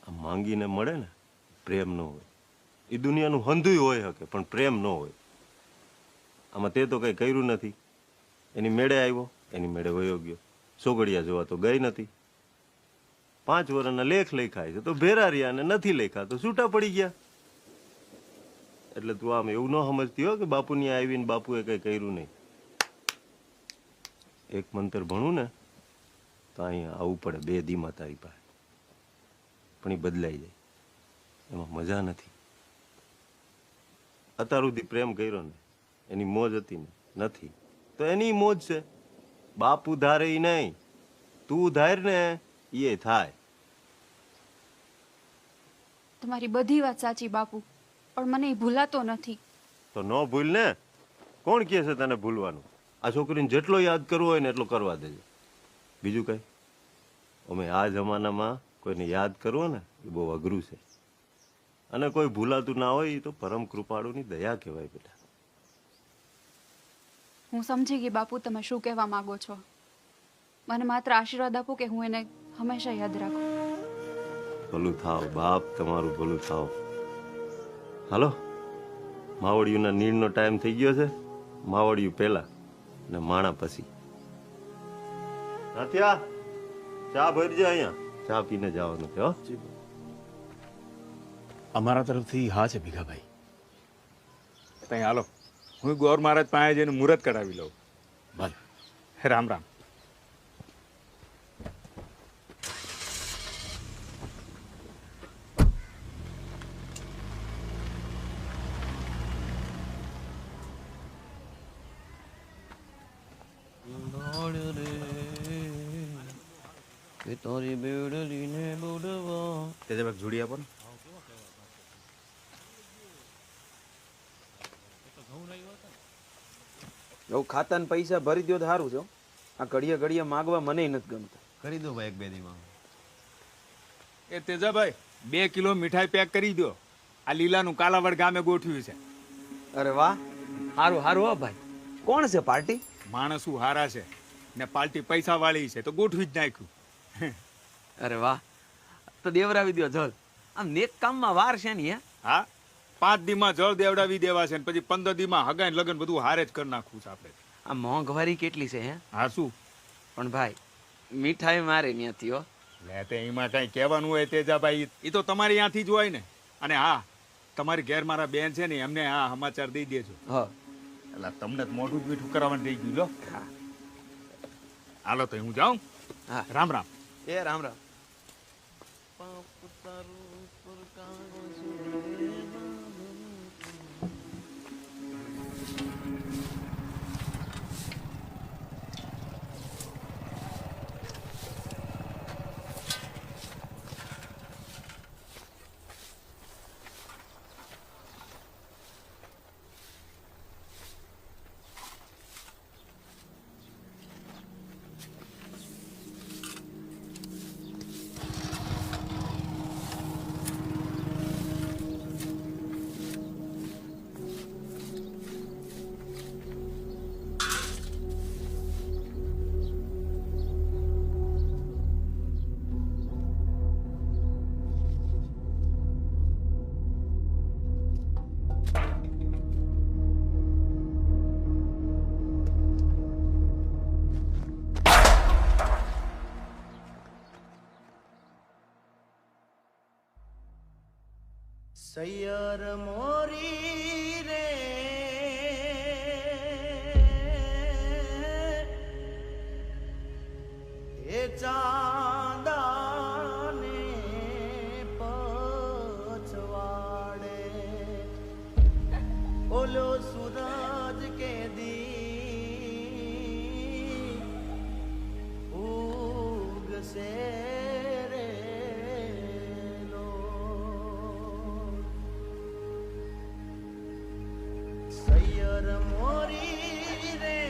Speaker 7: આ માંગીને મળે ને પ્રેમ ન હોય. એ દુનિયાનું હંધુય હોય શકે, પણ પ્રેમ ન હોય. આમાં તે તો કંઈ કર્યું નથી. એની મેળે આવ્યો, એની મેળે વયો ગયો. સોગડિયા જોવા તો ગઈ નથી. 5 વર્ષના લેખ લખાય છે તો ભેરા રહ્યા, ને નથી લખ્યા તો છૂટા પડી ગયા. એટલે તું આમ એવું ન સમજતી હો કે બાપુની આવીને બાપુએ કંઈ કર્યું નહીં. એક મંતર ભણું ને તો અહીંયા આવવું પડે 2 દીમાં તારી પાસે. પણ એ બદલાઈ જાય, એમાં મજા નથી. અત્યાર સુધી પ્રેમ કર્યો ને એની મોજ હતી ને નથી તો એની મોજ છે. બાપુ ધારે ઈ નહીં, તું ધાર ને એ થાય.
Speaker 15: તમારી બધી વાત સાચી બાપુ, પણ મને એ ભૂલાતો નથી.
Speaker 7: તો ન ભૂલ ને. કોણ કહે છે તને ભૂલવાનું? આ છોકરીને જેટલો યાદ કરવો હોય ને એટલો કરવા દેજો. બીજું કઈ અમે આ જમાનામાં કોઈને યાદ કરવો ને એ બહુ અઘરું છે. અને કોઈ ભૂલાતું ના હોય એ તો પરમ કૃપાળુની દયા કહેવાય બેટા.
Speaker 15: હું સમજી ગઈ બાપુ તમે શું કહેવા માંગો છો. મને માત્ર આશીર્વાદ આપો કે હું એને હંમેશા યાદ રાખું.
Speaker 13: ભલું થાવ બાપ, તમારું ભલું થાવ. હાલો, માવડિયુંના નીણનો ટાઈમ થઈ ગયો છે. માવડિયું પહેલા ને માણા પછી. નાથિયા, ચા ભરજે અહીંયા. ચા પીને જવાનું છે. હો,
Speaker 16: અમારા તરફથી હા છે ભીખાભાઈ. ત્યાં હાલો, હું ગોર મહારાજ પાસે જઈને મુહૂર્ત કરાવી લઉં. ભલે. રામ રામ.
Speaker 2: તારી બેડલીને બોડવા.
Speaker 11: તેજભાઈ જોડી આપો ને.
Speaker 8: એવું ખાતા ને પૈસા ભરી દો તો સારું છે. આ ઘડીએ ઘડીએ માગવા મને નથી ગમતા.
Speaker 11: કરી દો ભાઈ 1-2 દીમાં.
Speaker 16: એ તેજાભાઈ 2 કિલો મીઠાઈ પેક કરી દો. આ લીલાનું કાલાવડ ગામે ગોઠવ્યું છે.
Speaker 8: અરે વાહ, સારું સારું. હો ભાઈ, કોણ છે પાર્ટી?
Speaker 16: માણસું હારા છે ને પાર્ટી પૈસા વાળી છે તો ગોઠવી જ નાખ્યું.
Speaker 8: અરે વાહ, તો દેવરાવી દો જલ. આમ નેક કામમાં વાર છે ને.
Speaker 16: હા, 5 દીમાં જળ દેવડાવી દેવા છે ને પછી 15 દીમાં હગાઈ લગન બધું હારે જ કરી નાખવું છે આપણે.
Speaker 8: આ મોંઘવારી કેટલી છે હે?
Speaker 16: હા શું?
Speaker 8: પણ ભાઈ મીઠાઈ મારે ત્યાંથી હો.
Speaker 16: લે તે એમાં કઈ કહેવાનું હોય તેજાભાઈ, એ તો તમારી ત્યાંથી જ હોય ને. અને હા, તમારી ઘેર મારા બેન છે ને એમને આ સમાચાર દઈ દેજો.
Speaker 8: હા,
Speaker 16: એટલે તમને જ મોઢું જ મીઠું કરાવવાનું થઈ ગયું. લો હાલો તો હું જાઉં.
Speaker 8: હા,
Speaker 16: રામ રામ.
Speaker 8: એ રામ રામ.
Speaker 10: સૈયર મોરી રે એ ચાંદાને પછવાડે ઓલો સૂરજ કે દી ઉગશે રે સૈયર મોરી રે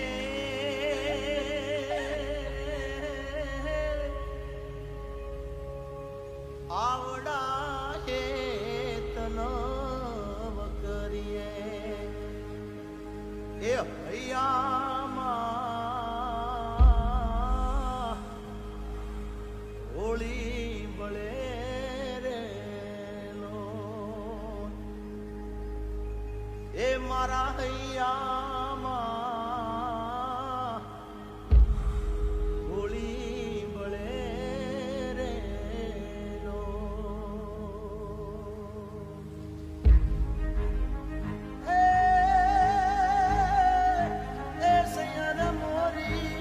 Speaker 10: આવડા હે તનવ કરીએ એ હૈયામાં હોળી બળે રે એ મારા હૈયામાં હોળી બળે રે એ સૈયર મોરી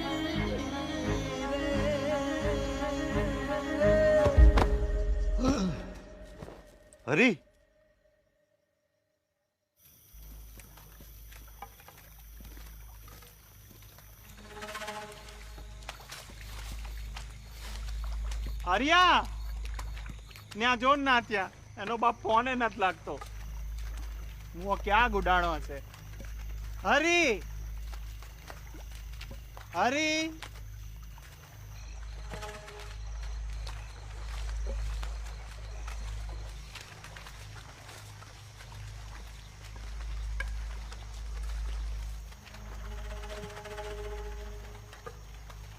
Speaker 13: હરી
Speaker 2: હરિયા ત્યાં જોન ના ત્યાં એનો બાપ ફોને નથી લાગતો. હું ક્યાં ગુડાણો હશે? હરી, હરી,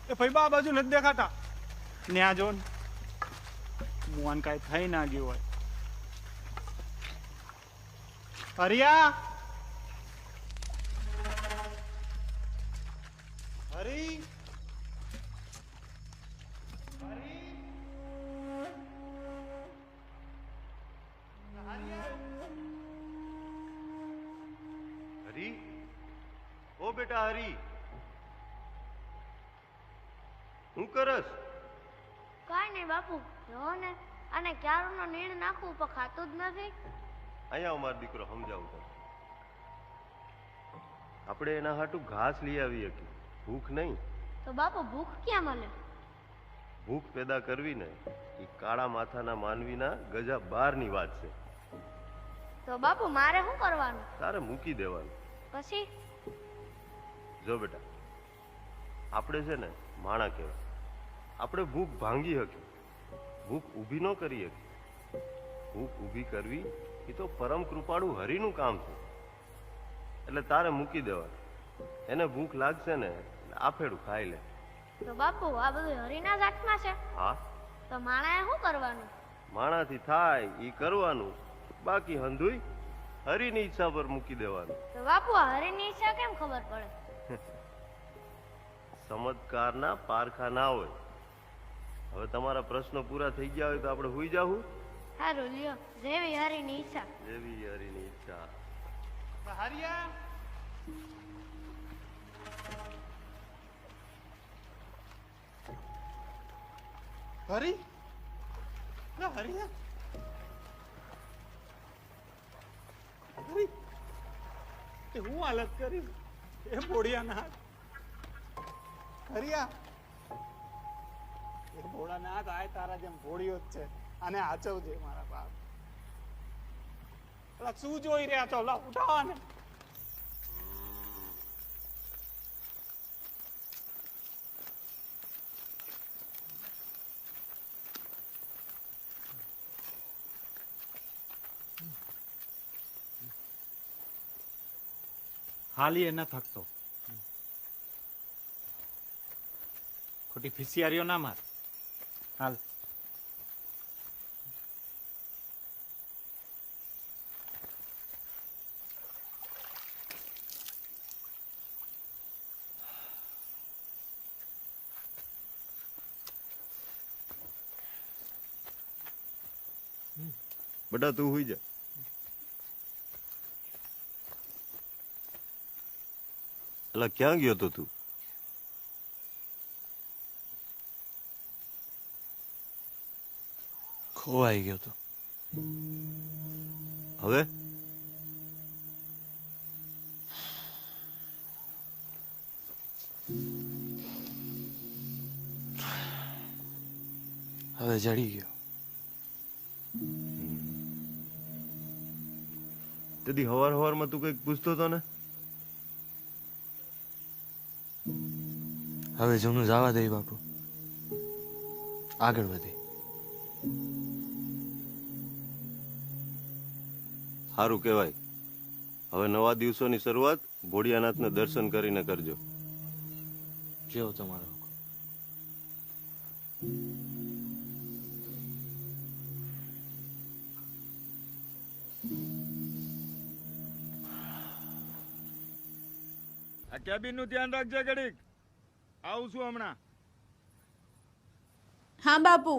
Speaker 2: એ ભાઈ બા બાજુ નથી દેખાતા. ને આ જો મોહન કાંઈ થઈ ના ગયું હોય. હરિયા, હરી,
Speaker 13: હરી, ઓ બેટા હરી, હું કરસ?
Speaker 17: કાંઈ નહીં બાપુ, જો ને આને ક્યારનો નીણ નાખું પણ ખાતું જ નથી.
Speaker 13: અહીંયા મારો દીકરો સમજાવું તને. આપણે એના હાટું ઘાસ લઈ આવીએ કે ભૂખ નહીં.
Speaker 17: તો બાપુ ભૂખ ક્યાં મળે?
Speaker 13: ભૂખ પેદા કરવી ને એ કાળા માથાના માનવીના ગજા બહારની વાત છે.
Speaker 17: તો બાપુ મારે શું કરવાનું?
Speaker 13: તારે મૂકી દેવાનું.
Speaker 17: પછી?
Speaker 13: જો બેટા, આપણે છે ને માણા કહેવાય. આપણે ભૂખ ભાંગી શકીએ, ભૂખ ઊભી ન કરી શકીએ. ભૂખ ઊભી કરવી એ તો પરમ કૃપાળુ હરિનું કામ છે. એટલે તારે મૂકી દેવાનું. એને ભૂખ લાગશે ને આફેડું ખાઈ લે.
Speaker 17: તો બાપુ આ બધું હરીના જ હાથમાં છે.
Speaker 13: હા,
Speaker 17: તો માણાએ શું કરવાનું?
Speaker 13: માણાથી થાય ઈ કરવાનું, બાકી હંધુય હરિની ઈચ્છા પર મૂકી દેવાનું.
Speaker 17: તો બાપુ આ હરીની ઈચ્છા કેમ ખબર પડે?
Speaker 13: ચમત્કારના પારખા ના હોય. હવે તમારા પ્રશ્નો પૂરા થઈ ગયા હોય તો આપણે હુઈ જાવું.
Speaker 17: સારું લ્યો, જેવી હરીની ઈચ્છા.
Speaker 13: જેવી હરિની ઈચ્છા.
Speaker 2: હરિયા, હરી, ના હરિયા, હરી, તે હું હાલત કરી એ બોડિયાના હાથ. હરિયા, એ ભોળાના હાથ આય તારા જેમ ભોળિયો જ છે. આને આચવજે મારા બાપ. પેલા શું જોઈ રહ્યા છો? લા ઉઠાવો ને.
Speaker 12: હાલી એ ન થકતો. ખોટી ફિસિયારીઓ ના માર. હાલ.
Speaker 13: બેટા તું હુઈ જા. અલા ક્યાં ગયો તો તું?
Speaker 5: ખોવાઈ ગયો તો.
Speaker 13: હવે
Speaker 5: હવે જડી ગયો.
Speaker 13: તેથી હવારમાં તું કઈક પૂછતો હતો ને?
Speaker 5: હવે જૂનું જવા દે બાપુ, આગળ વધી.
Speaker 13: સારું કહેવાય. હવે નવા દિવસોની શરૂઆત ભોળિયાનાથને દર્શન કરીને કરજો.
Speaker 5: જેવો તમારો.
Speaker 16: આ કેબિન નું ધ્યાન રાખજે ઘડીક. આવું છું હમણાં.
Speaker 3: હા બાપુ.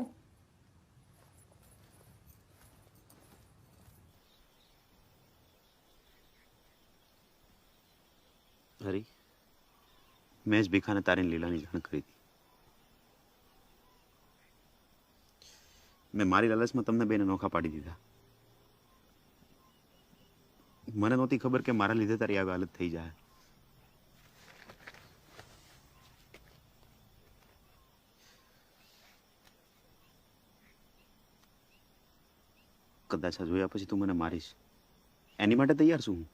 Speaker 11: હરી, મેં જ ભીખાને તારી લીલાની જાણ કરી હતી. મેં મારી લાલચમાં તમને બેને નોખા પાડી દીધા. મને નહોતી ખબર કે મારા લીધે તારી આવી હાલત થઈ જાય. કદાચ આ જોયા પછી તું મને મારીશ, એની માટે તૈયાર છું હું.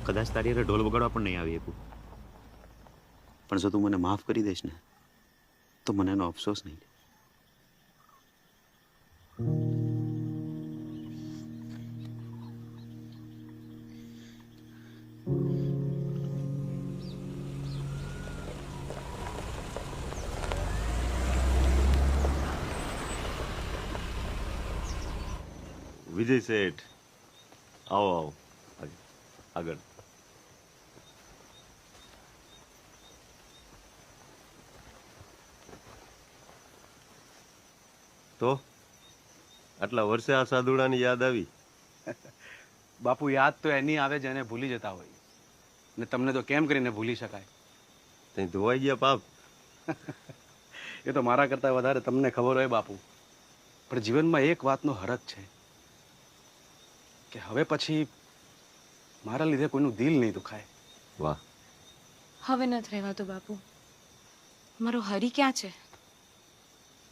Speaker 11: કદાચ તારી હારે ઢોલ વગાડવા પણ નહીં આવી શકું, પણ જો તું મને માફ કરી દઈશ ને તો મને એનો અફસોસ નહીં.
Speaker 13: વિજય શેઠ, આવો આવો, આગળ. તો આટલા વર્ષે આ સાધુડાની યાદ આવી?
Speaker 8: બાપુ, યાદ તો એની આવે જેને ભૂલી જતા હોય, ને તમને તો કેમ કરીને ભૂલી શકાય?
Speaker 13: તઈ ધોવાઈ ગયા પાપ.
Speaker 8: એ તો મારા કરતાં વધારે તમને ખબર હોય બાપુ, પણ જીવનમાં એક વાતનો હરખ છે કે હવે પછી મારા લીધે કોઈનું દિલ નહીં દુખાય.
Speaker 13: વાહ.
Speaker 3: હવે નથી રહેવાતું બાપુ. મારો હરી ક્યાં છે?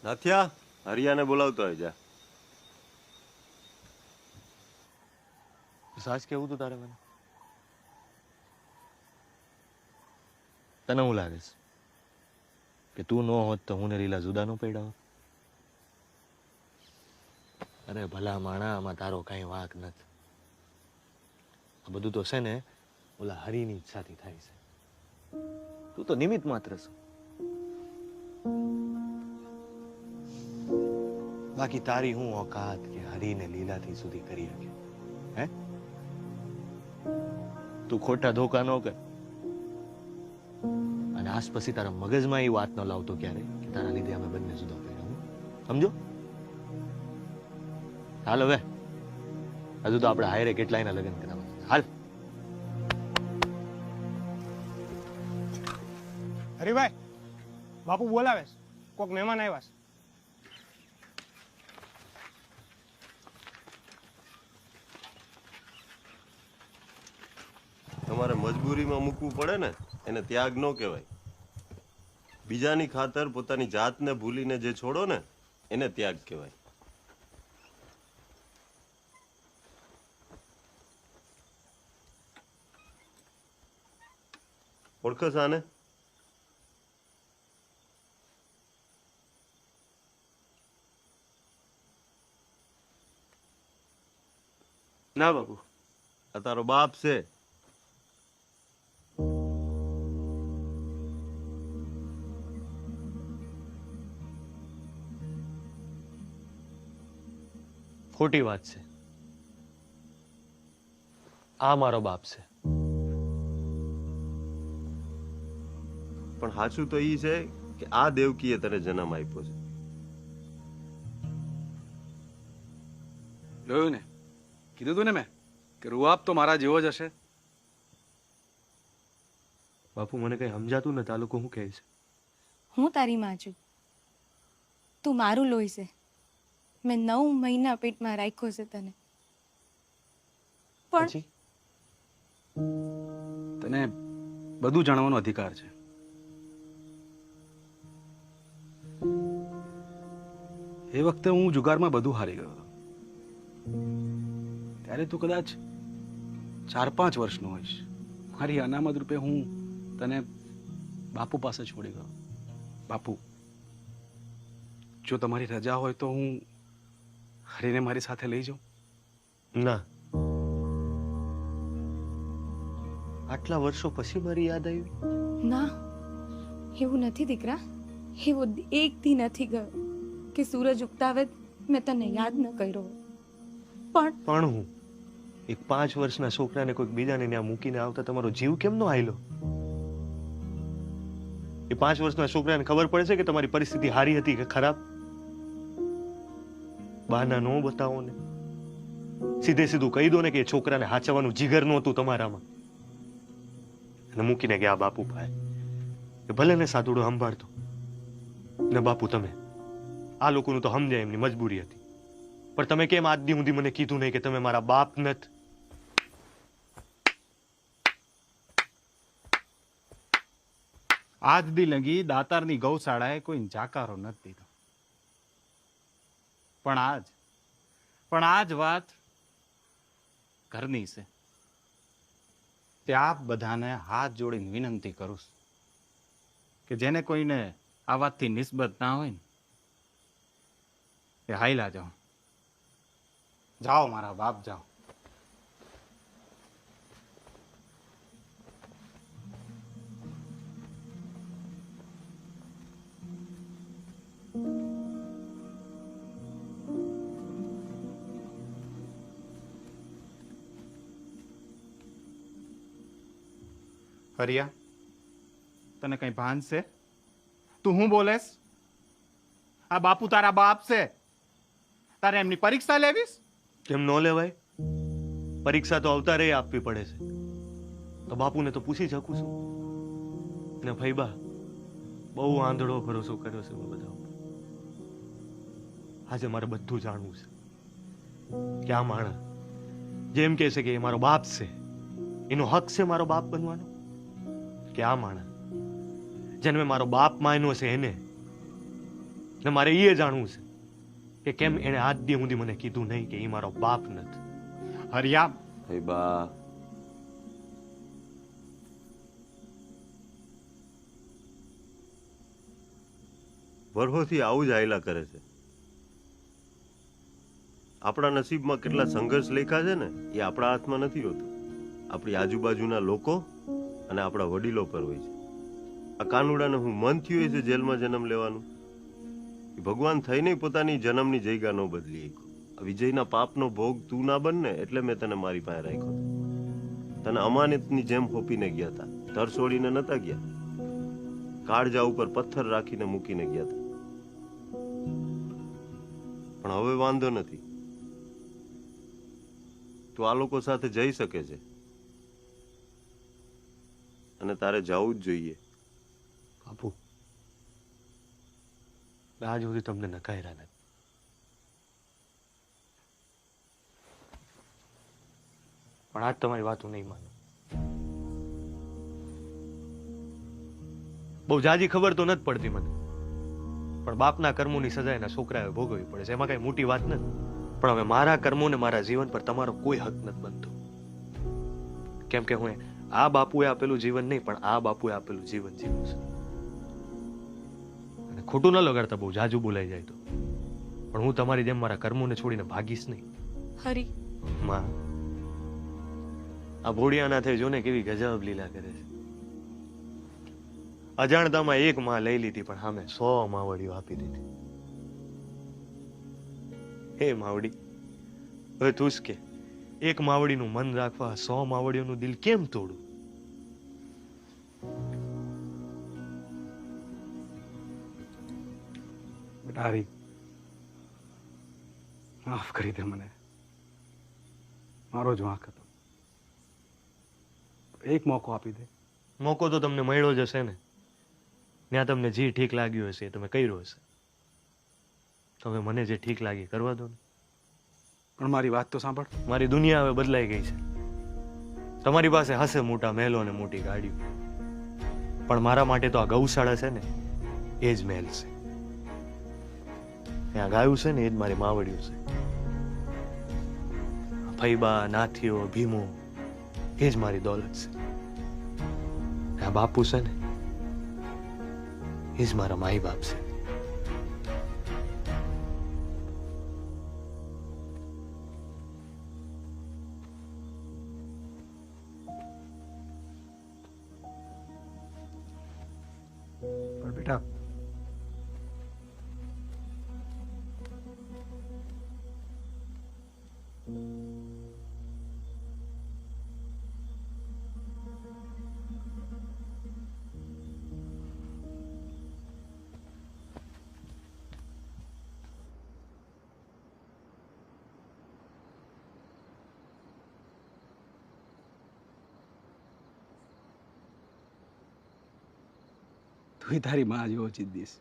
Speaker 13: નાથિયા, હરિયાને બોલાવતો હોય જા.
Speaker 8: સાચ કેવું તું તારે મને?
Speaker 13: તને હું લાગે છે કે તું ન હોત તો હું ને લીલા જુદા ન પડ્યા હોત?
Speaker 8: અરે ભલા માણા, આમાં તારો કાંઈ વાંક નથી. આ બધું તો છે ને ઓલા હરીની ઈચ્છાથી થાય છે. તું તો નિમિત્ત માત્ર છો. બાકી તારી હું ઓકાત કે હરીને લીલાથી સુધી કરી શકે? હે? તું ખોટા ધોકા ન કર, અને આજ પછી તારા મગજમાં એ વાત ન લાવતો ક્યારે કે તારા લીધે અમે બંને જુદા પડ્યા. સમજો? હાલ હવે, હજુ તો આપણે હાયરે કેટલાયના લગ્ન કરાવવાના. હાલ.
Speaker 2: હરીભાઈ, બાપુ બોલાવે છે, કોક મહેમાન આવ્યા છે.
Speaker 13: તમારે મજબૂરીમાં મૂકવું પડે ને એને ત્યાગ ન કહેવાય. બીજાની ખાતર પોતાની જાતને ભૂલીને જે છોડો ને એને ત્યાગ કહેવાય. ઓળખસ આને?
Speaker 8: ના બાપુ.
Speaker 13: આ તારો બાપ છે.
Speaker 8: ખોટી વાત છે. આ મારો બાપ છે.
Speaker 13: પણ સાચું તો ઈ છે કે આ દેવકીએ તને જન્મ આપ્યો છે.
Speaker 8: જોયું ને, કીધું તું ને મેં કે રૂઆબ તો મારા જેવો જ હશે.
Speaker 13: બાપુ, મને કઈ સમજાતું નથી. આ લોકો શું કહે છે?
Speaker 18: હું તારી માં છું, તું મારું લોહી છે. મેં 9 મહિના પેટમાં રાખ્યો છે તને. પણ
Speaker 8: તને બધું જાણવાનો અધિકાર છે. એ વખતે હું જુગારમાં બધું હારી ગયો હતો. ત્યારે તું કદાચ 4-5 વર્ષનો હોઈશ. મારી અનામત રૂપે હું તને બાપુ પાસે છોડી ગયો. બાપુ, જો તમારી રજા હોય તો હું હરીને મારી સાથે લઈ જાઉં?
Speaker 13: ના. આટલા વર્ષો પછી મારી યાદ આવી?
Speaker 18: ના, એવું નથી દીકરા. એવો એક દી નથી ગયો કે સૂરજ ઉગતાવે મેં તને યાદ ન કર્યો.
Speaker 8: પણ હું એક 5 વર્ષના છોકરાને કોઈક બીજાને ત્યાં મૂકીને આવતા તમારો જીવ કેમ નો આયલો? એ 5 વર્ષના છોકરાને ખબર પડે છે કે તમારી પરિસ્થિતિ હારી હતી કે ખરાબ? બહાના નો બતાવો ને, સીધે સીધું કહી દો ને કે એ છોકરાને હાચવવાનું જીગર નહોતું તમારામાં. અને મૂકીને ગયા બાપુ ભાઈ. એ ભલે ને સાધુડો સંભાળતો ને બાપુ, તમે આ લોકોનું તો સમજાય એમની મજબૂરી હતી, પણ તમે કેમ આજ દી સુધી મને કીધું નહીં કે તમે મારા બાપ નથી?
Speaker 12: આજ દી લગી દાતારની ગૌશાળાએ કોઈ જાકારો નથી દીધો. પણ આજ વાત ઘરની છે. તે આપ બધાને હાથ જોડીને વિનંતી કરું છું કે જેને કોઈને આ વાતથી નિસ્બત ના હોય ને એ હાઈલા જાઓ. જાઓ મારા બાપ, જાઓ. હરિયા, તને કઈ ભાન છે? તું હું બોલેસ? આ બાપુ તારા બાપ છે, તારે એમની પરીક્ષા લેવીશ?
Speaker 13: કેમ ન લેવાય? પરીક્ષા તો અવતારે આપવી પડે છે. તો બાપુને તો પૂછી શકું છું ને. ભાઈબા, બહુ આંધળો ભરોસો કર્યો છે મેં બધા ઉપર. આજે મારે બધું જાણવું છે કે આ માણસ જેમ કહે છે કે એ મારો બાપ છે, એનો હક છે મારો બાપ બનવાનો, કે આ માણસ જેને મેં મારો બાપ માન્યો છે એને, ને મારે એ જાણવું છે કે કેમ એને આજ દી સુધી મને કીધું નહીં કે એ મારો બાપ નથી.
Speaker 12: હરિયા,
Speaker 13: ભાઈબા, વર્ષોથી આવું જ હાયલા કરે છે. આપણા નસીબમાં કેટલા સંઘર્ષ લેખા છે ને, એ આપણા હાથમાં નથી હોતું. આપણી આજુબાજુના લોકો અને આપણા વડીલો પર હોય છે. આ કાનુડાને હું મન થયું છે જેલમાં જન્મ લેવાનું. એ ભગવાન થઈને પોતાની જન્મની જગ્યા ન બદલી શક્યો. આ વિજયના પાપનો ભોગ તું ના બન ને એટલે મેં તને મારી પાસે રાખ્યો. તને અમાનતની જેમ હોપીને ગયા હતા. ધર છોડીને નતા ગયા. કાળજા ઉપર પથ્થર રાખીને મૂકીને ગયા હતા. પણ હવે વાંધો નથી. તું આ લોકો સાથે જઈ શકે છે અને તારે જવું જ જોઈએ. બાપુ, આજ સુધી તમને નકાર્યા નથી. પણ આજ તમારી વાત હું નહીં માનું. બહુ જાજી ખબર તો નથી પડતી મને, પણ બાપના કર્મોની સજા એના છોકરાએ ભોગવવી પડે છે. એમાં કઈ મોટી વાત નથી. પણ હવે મારા કર્મો ને મારા જીવન પર તમારો કોઈ હક નથી બનતો. કેમ કે હું આ બાપુએ આપેલું જીવન નહીં, પણ આ બાપુએ આપેલું જીવન જીવું છે. અને ખોટું ન લગાડતા બહુ જાજુ બોલાઈ જાય તો. પણ હું તમારી જેમ મારા કર્મોને છોડીને ભાગીશ નહીં.
Speaker 18: હરી,
Speaker 13: માં, આ ભોળિયાના થઈ જોને કેવી ગજબ લીલા કરે છે. અજાણતામાં એક માં લઈ લીધી, પણ સામે 100 માવડીઓ આપી દીધી. હે માવડી, હવે તું જ કે એક માવડીનું મન રાખવા 100 માવડીઓનું દિલ કેમ તોડું?
Speaker 14: બેટા હરી, માફ કરી દે મને. મારો જ વાંક હતો. એક મોકો આપી દે.
Speaker 13: મોકો તો તમને મળ્યો જ હશે ને. ત્યાં તમને જે ઠીક લાગ્યું હશે એ તમે કર્યો હશે. તો હવે મને જે ઠીક લાગે કરવા દો ને.
Speaker 14: પણ મારી વાત તો સાંભળ.
Speaker 13: મારી દુનિયા હવે બદલાઈ ગઈ છે. તમારી પાસે હશે મોટા મહેલો ને મોટી ગાડીઓ, પણ મારા માટે તો આ ગૌશાળા છે ને એ જ મહેલ છે. ત્યાં ગાયું છે ને એ જ મારી માવડિયું છે. ફૈબા, નાથીઓ, ભીમો એ જ મારી દોલત છે. આ બાપુ છે ને એ જ મારા માઈ બાપ છે.
Speaker 14: પણ બેટા, તું તારી માં જેવો જીદ્દીશ.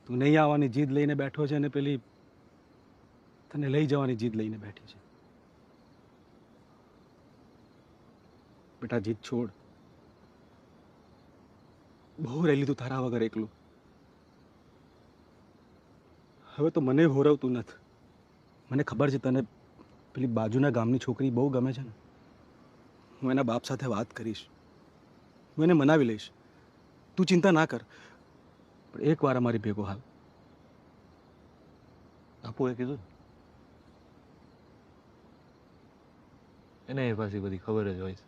Speaker 14: તું નહીં આવવાની જીદ લઈને બેઠો છે અને પેલી તને લઈ જવાની જીદ લઈને બેઠી છે. બેટા જીદ છોડ. બહુ રહી લીધું તારા વગર એકલું. હવે તો મને હોરવતું નથી. મને ખબર છે તને પેલી બાજુના ગામની છોકરી બહુ ગમે છે ને. હું એના બાપ સાથે વાત કરીશ. હું એને મનાવી લઈશ. તું ચિંતા ના કર. પણ એક વાર અમારી ભેગો હાલ.
Speaker 13: બાપુએ કીધું એને એ પાછી બધી ખબર જ હોય છે.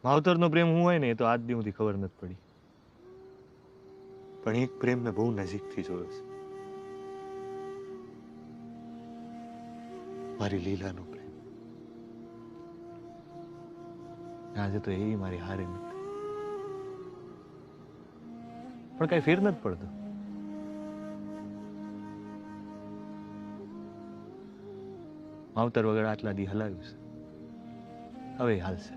Speaker 13: માવતરનો પ્રેમ હું હોય ને એ તો આજ દી સુધી ખબર નથી પડી. પણ એક પ્રેમ મેં બહુ નજીકથી જોયો છે. મારી લીલાનો પ્રેમ. આજે તો એ મારી હારી નથી, પણ કઈ ફેર નથી પડતો. માવતર વગર આટલા દી હલાવ્યું છે, હવે હાલશે.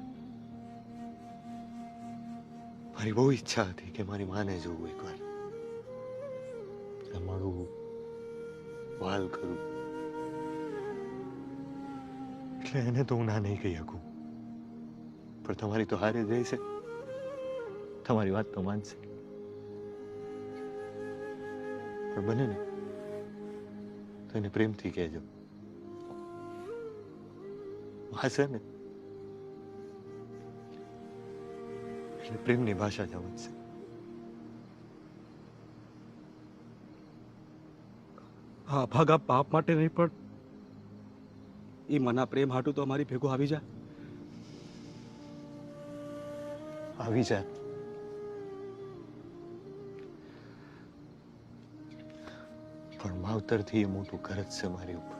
Speaker 13: મારી બહુ ઈચ્છા હતી કે મારી માને જોવું એકવાર, મળવું, વાલ કરું, એટલે એને તો હું ના નહીં કહી શકું. પણ તમારી તો હારે જાય છે, તમારી વાત તો માનશે. પણ બને ને તો એને પ્રેમથી કહેજો. હશે ને એટલે પ્રેમની ભાષા જ આવશે.
Speaker 14: હા, ભાગા પાપ માટે નહીં, પણ એ મના પ્રેમ હાટું તો અમારી ભેગો આવી જા.
Speaker 13: આવી જા. પણ માવતરથી એ મોટું કરજ છે મારી ઉપર.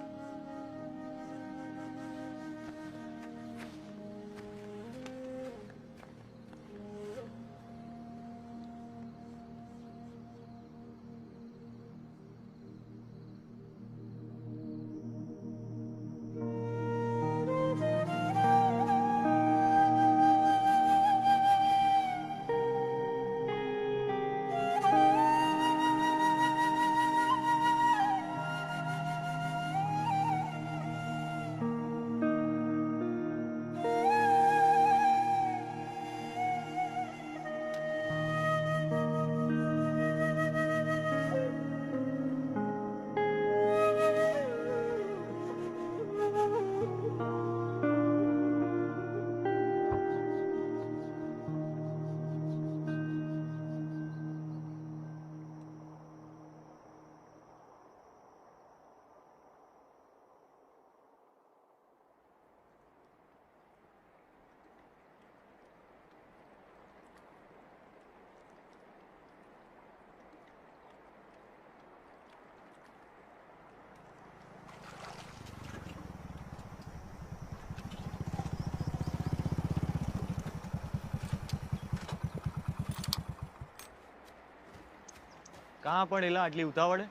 Speaker 11: કાં પણ એલા આટલી ઉતાવળે?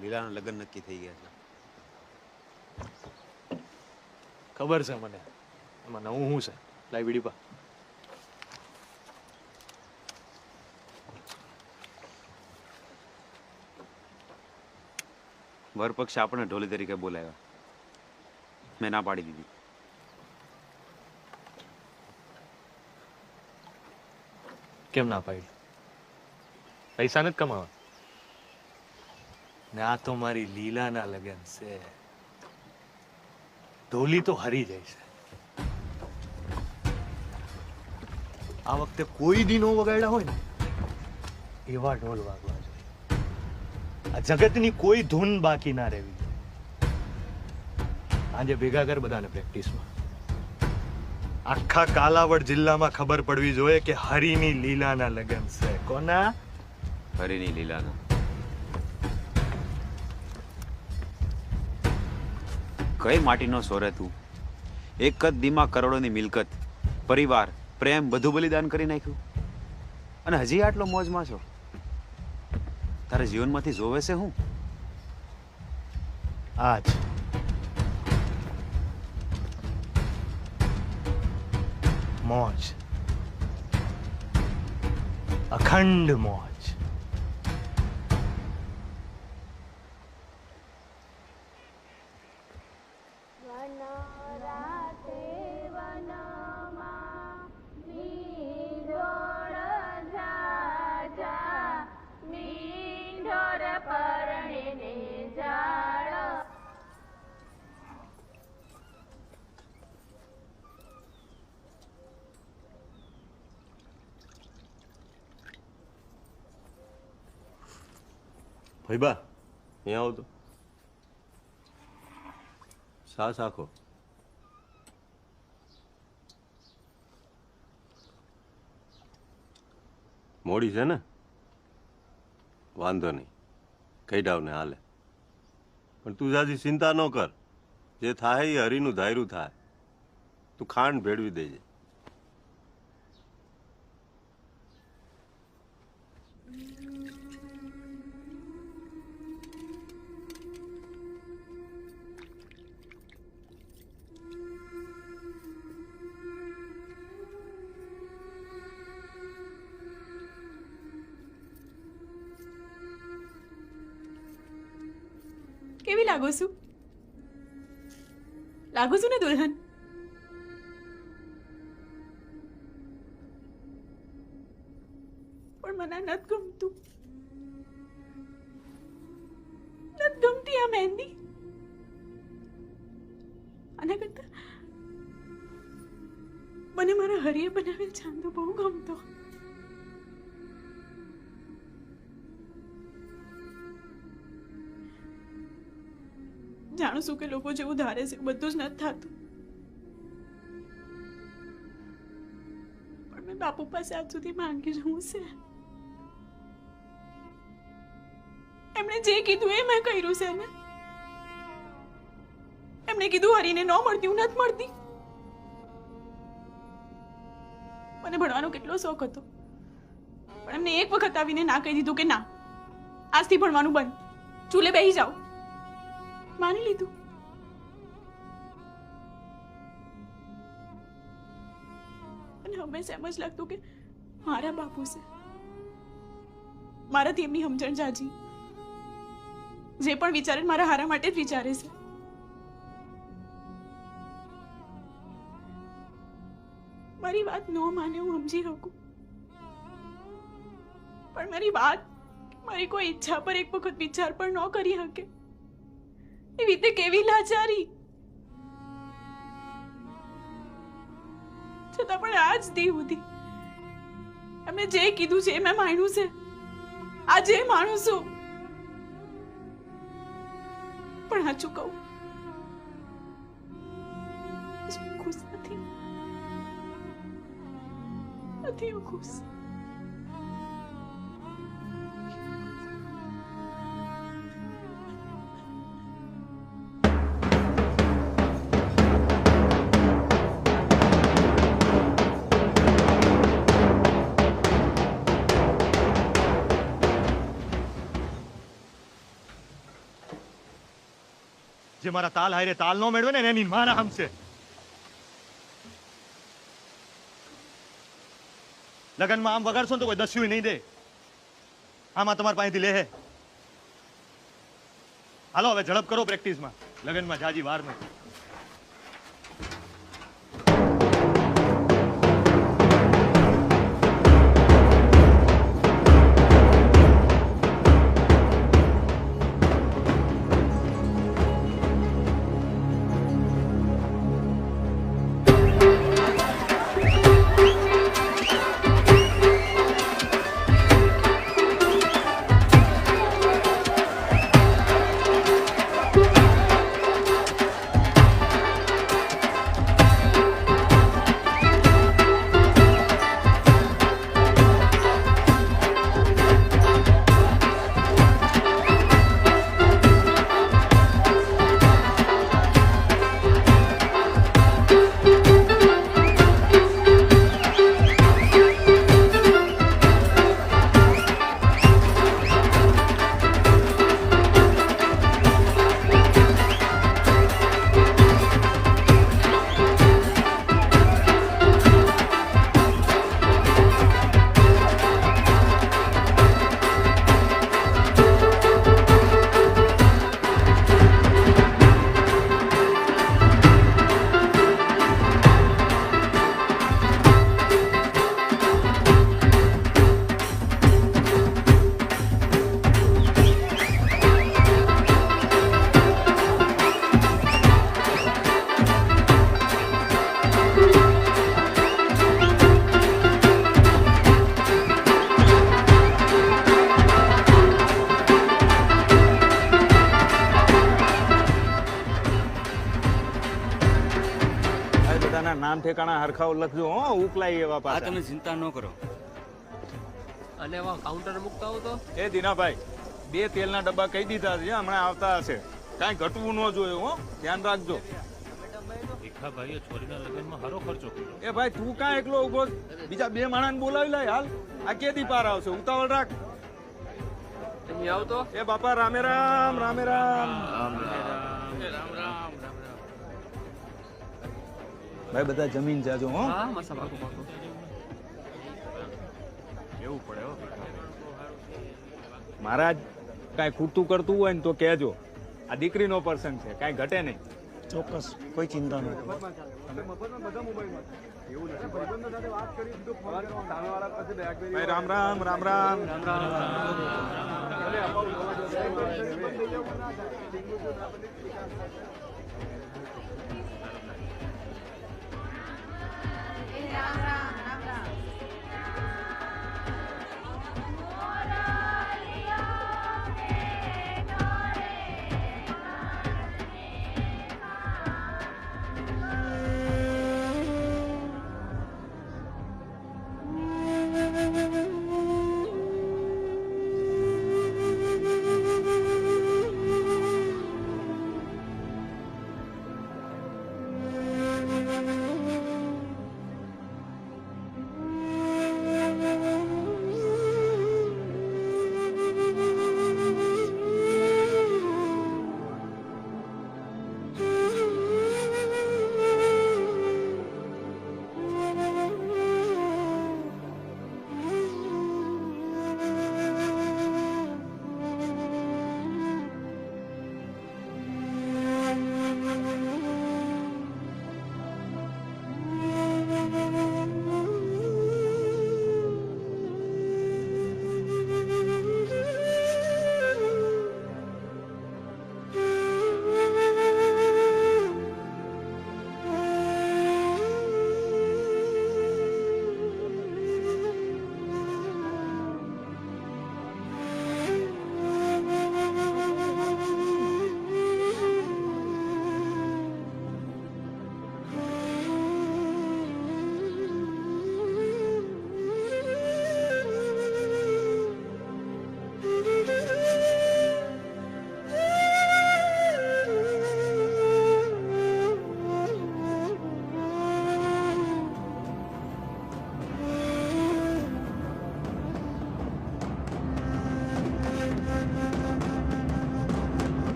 Speaker 11: લીલાના લગ્ન નક્કી થઈ ગયા છે.
Speaker 13: ખબર છે મને, એમાં નવું શું છે? લાઈ બીડી પા.
Speaker 11: વરપક્ષે આપણને ઢોલી તરીકે બોલાવ્યા, મેં ના પાડી દીધી.
Speaker 13: કેમ ના પાડી? પૈસા નથી કમાવા ને આ તો મારી લીલાના લગન છે. ઢોલી તો હરી જાય છે. આ વખતે કોઈ દી નો વગાડ્યા હોય ને એવા ઢોલ વાગવા જોઈએ. આ જગતની કોઈ ધૂન બાકી ના રહેવી જોઈએ. આજે ભેગા કર બધાને પ્રેક્ટિસમાં. આખા કાલાવડ જિલ્લામાં ખબર પડવી જોઈએ કે હરીની લીલાના લગન છે. કોના?
Speaker 11: હરીની લીલાના. કઈ માટીનો સોરે તું? એક જ દીમાં કરોડોની મિલકત, પરિવાર, પ્રેમ બધું બલિદાન કરી નાખ્યું અને હજી આટલો મોજમાં છો. તારા જીવનમાંથી જોવે છે હું?
Speaker 13: આજ મોજ, અખંડ મોજ. ભાઈબા, અહીંયા આવો તો. સાસ આખો.
Speaker 7: મોડી છે ને? વાંધો નહીં, કહી ડાવ ને હાલે.
Speaker 13: પણ તું જાજી ચિંતા ન કર, જે થાય એ હરીનું ધાયરું થાય. તું ખાંડ ભેળવી દેજે.
Speaker 3: કેવી લાગુ છું? લાગુ છું ને દુલ્હન? પણ મને નથી ગમતું, નથી ગમતી આ મહેંદી. આના કરતા મને મારા હરીએ બનાવેલ ચાંદો બહુ ગમતો. જાણું છું કે લોકો જેવું ધારે છે બધું જ નથી થતું, પણ મેં બાપુ પાસે આજ સુધી માંગી જવું છે. એમણે જે કીધું એ મેં કર્યું છે ને. એમણે કીધું હરીને ન મળતી હું નથી મળતી. મને ભણવાનો કેટલો શોખ હતો, પણ એમને એક વખત આવીને ના કહી દીધું કે ના, આજથી ભણવાનું બંધ, ચૂલે બેસી જાઓ. માની લીધું. અને હંમેશા એમ જ લાગતું કે મારા બાપુ છે, મારાથી એમની સમજણ જાજી, જે પણ વિચારે મારા હારા માટે જ વિચારે છે. મારી વાત ન માને હું સમજી શકું, પણ મારી વાત, મારી કોઈ ઈચ્છા પર એક વખત વિચાર પણ ન કરી શકે એવી રીતે કેવી લાચારી. છતાં પણ આજ દી સુધી એમણે જે કીધું છે મેં માન્યું છે. આજે માનું છું, પણ સાચું કહું ખુશ નથી, નથી હું ખુશ.
Speaker 8: જે મારા તાલ હારે તાલ નો મેળવે ને એની મારા હમ છે. લગનમાં આમ વગાડશો ને તો કોઈ દસ્યું નહીં દે. આમાં તમારા પાસેથી લે હે. હાલો હવે ઝડપ કરો પ્રેક્ટિસમાં, લગનમાં જાજી વાર નથી.
Speaker 16: નામ ઠેકાણા હરખાઓ લખજો હો, ઉકલાઈ એવા પાછા.
Speaker 19: તમે ચિંતા ન કરો.
Speaker 6: અને એવા કાઉન્ટર મૂકતા હો તો
Speaker 16: એ દીનાભાઈ 2 તેલના ડબ્બા કહી દીધા છે, હમણાં આવતા હશે. કાંઈ ઘટવું ન જોઈએ હો, ધ્યાન રાખજો.
Speaker 12: ભીખાભાઈએ છોરીના લગ્નમાં હારો ખર્ચો કર્યો.
Speaker 16: એ ભાઈ તું કાં એકલો ઉભો? બીજા 2 માણસને બોલાવી લાય હાલ. આ કેદી પાર આવશે? ઉતાવળ રાખ.
Speaker 6: આવતો
Speaker 16: એ બાપા રામે રામ, રામે રામ. ભાઈ બધા જમીન જાજો હો.
Speaker 6: હા મસા પાકું પાકું.
Speaker 16: એવું પડે હો. મહારાજ કાંઈ ખૂટતું કરતું હોય ને તો કહેજો. આ દીકરીનો પ્રસંગ છે, કાંઈ ઘટે નહીં.
Speaker 2: ચોક્કસ, કોઈ ચિંતા નહીં.
Speaker 16: ભાઈ રામ રામ, રામ રામ.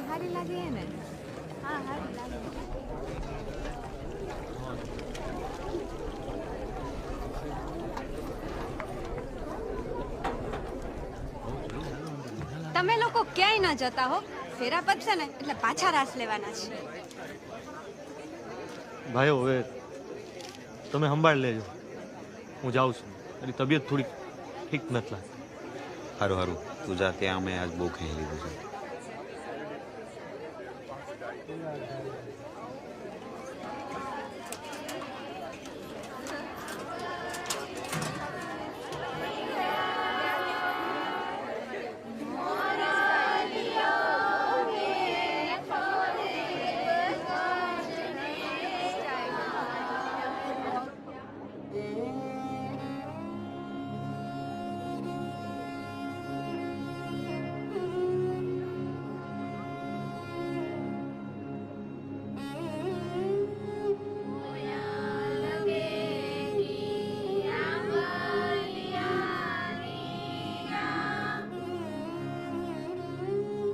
Speaker 18: હારી લાગે ને?
Speaker 17: હા હારી લાગે.
Speaker 15: તમે લોકો ક્યાંય ન જતા હો. ફેરા પતશે ને એટલે પાછા રાસ લેવાના છે.
Speaker 8: ભાઈઓ હવે તમે સંભાળ લેજો, હું જાઉં છું. એની તબિયત થોડી ઠીક નથી લાગતી.
Speaker 11: સારું સારું, તું જા. ત્યાં અમે આજ બહુ ખાઈ લીધું છે.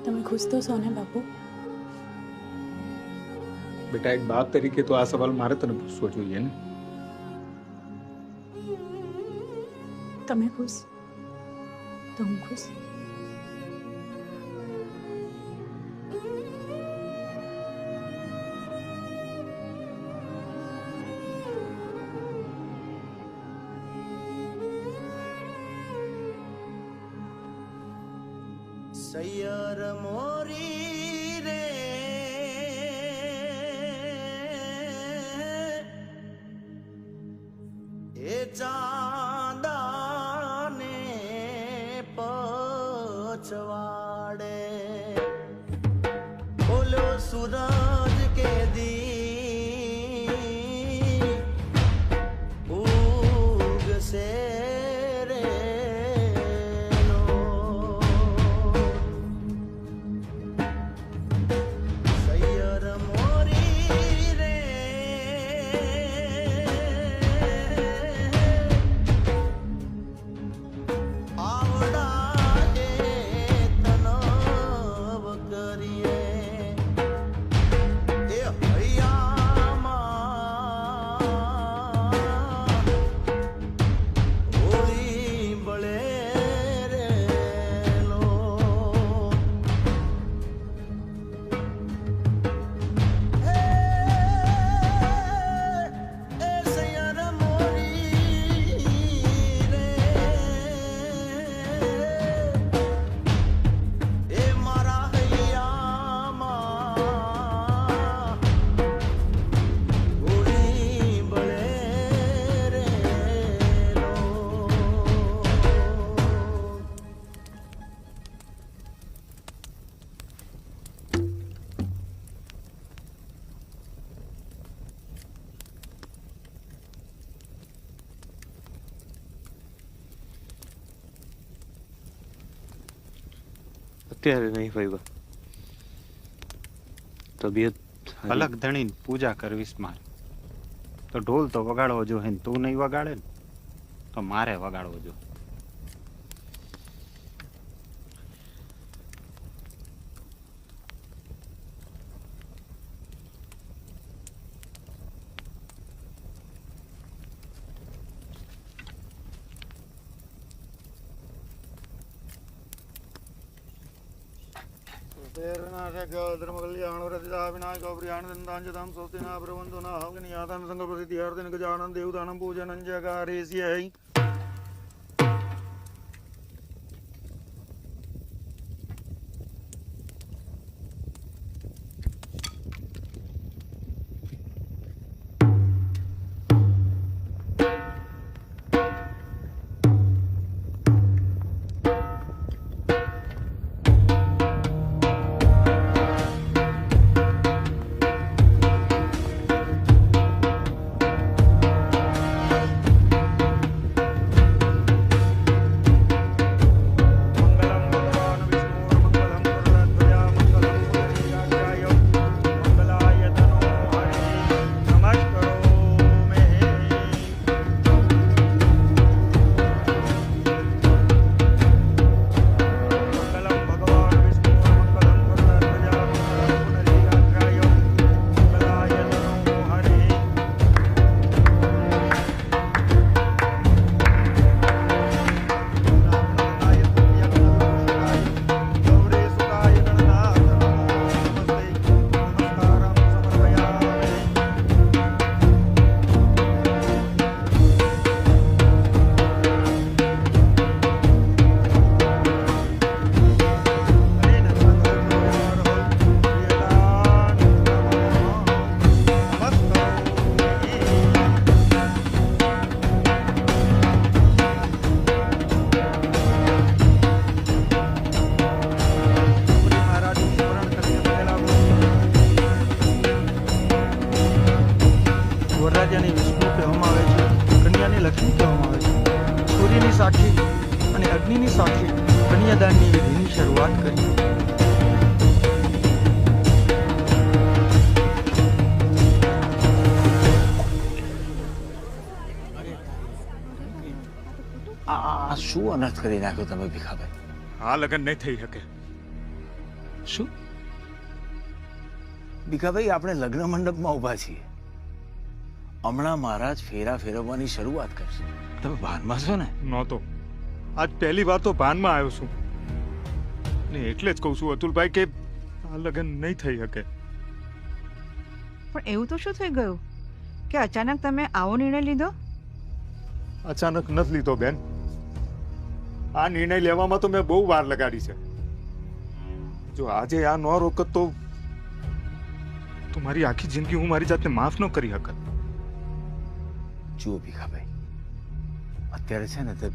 Speaker 3: તમે ખુશ તો છો ને બાપુ?
Speaker 14: બેટા એક બાપ તરીકે તો આ સવાલ મારે તને પૂછવો જોઈએ ને.
Speaker 3: તમે ખુશ તો હું ખુશ.
Speaker 10: સૈયર મોરી રે એ ચાંદાને પછવાડે બોલો સૂરજ કે દી ઉગશે રે સૈયર મોરી રે આવડાએ તનવ કરીએ એ હૈયામાં હોળી બળે રે લો એ સૈયર મોરી રે એ મારા હૈયામાં હોળી બળે રે લો
Speaker 12: અત્યારે નહીં ભાઈ તબિયત અલગ ધણી પૂજા કરવીશ મારે તો ઢોલ તો વગાડવો જોઈએ ને તું નહીં વગાડે ને તો મારે વગાડવો જોઈએ.
Speaker 2: ધર્મ કલ્યાણ વ્રતિદા વિનાયક પ્રિયાણ દંતાંજતામ સ્વસ્તિના પ્રબંધોના હવનિયાતન સંઘ પ્રસિદ્ધિયાર્થન ગજાનન દેવદાનમ પૂજનં જગારેસ્ય વરરાજાની વિષ્ણુ કહેવામાં આવે છે, કન્યાની લક્ષ્મી કહેવામાં આવે છે. સૂર્યની સાક્ષી અને અગ્નિની સાક્ષી કન્યાદાનની વિધિની શરૂઆત કરી.
Speaker 16: આ શું અનર્થ કરી નાખ્યો તમે ભીખાભાઈ?
Speaker 12: આ લગ્ન નહીં થઈ શકે.
Speaker 16: શું ભીખાભાઈ, આપણે લગ્ન મંડપમાં ઊભા છીએ. હમણાં મહારાજ ફેરા ફેરવવાની શરૂઆત કરશે. તમે ભાનમાં છો ને?
Speaker 12: નહોતો. આજ પહેલી વાર તો ભાનમાં આવ્યો છું ને એટલે જ કહું છું અતુલભાઈ કે આ લગ્ન નહીં થઈ શકે.
Speaker 1: પણ એવું તો શું થઈ ગયું કે અચાનક તમે આવો નિર્ણય લીધો?
Speaker 12: અચાનક નથી લીધો બેન. આ નિર્ણય લેવામાં તો મેં બહુ વાર લગાડી છે.
Speaker 16: જો આજે આ ન રોકત તો મારી આખી જિંદગી હું મારી જાતને માફ ન કરી શકત.
Speaker 11: જુઓ ભીખાભાઈ, અત્યારે છે ને તે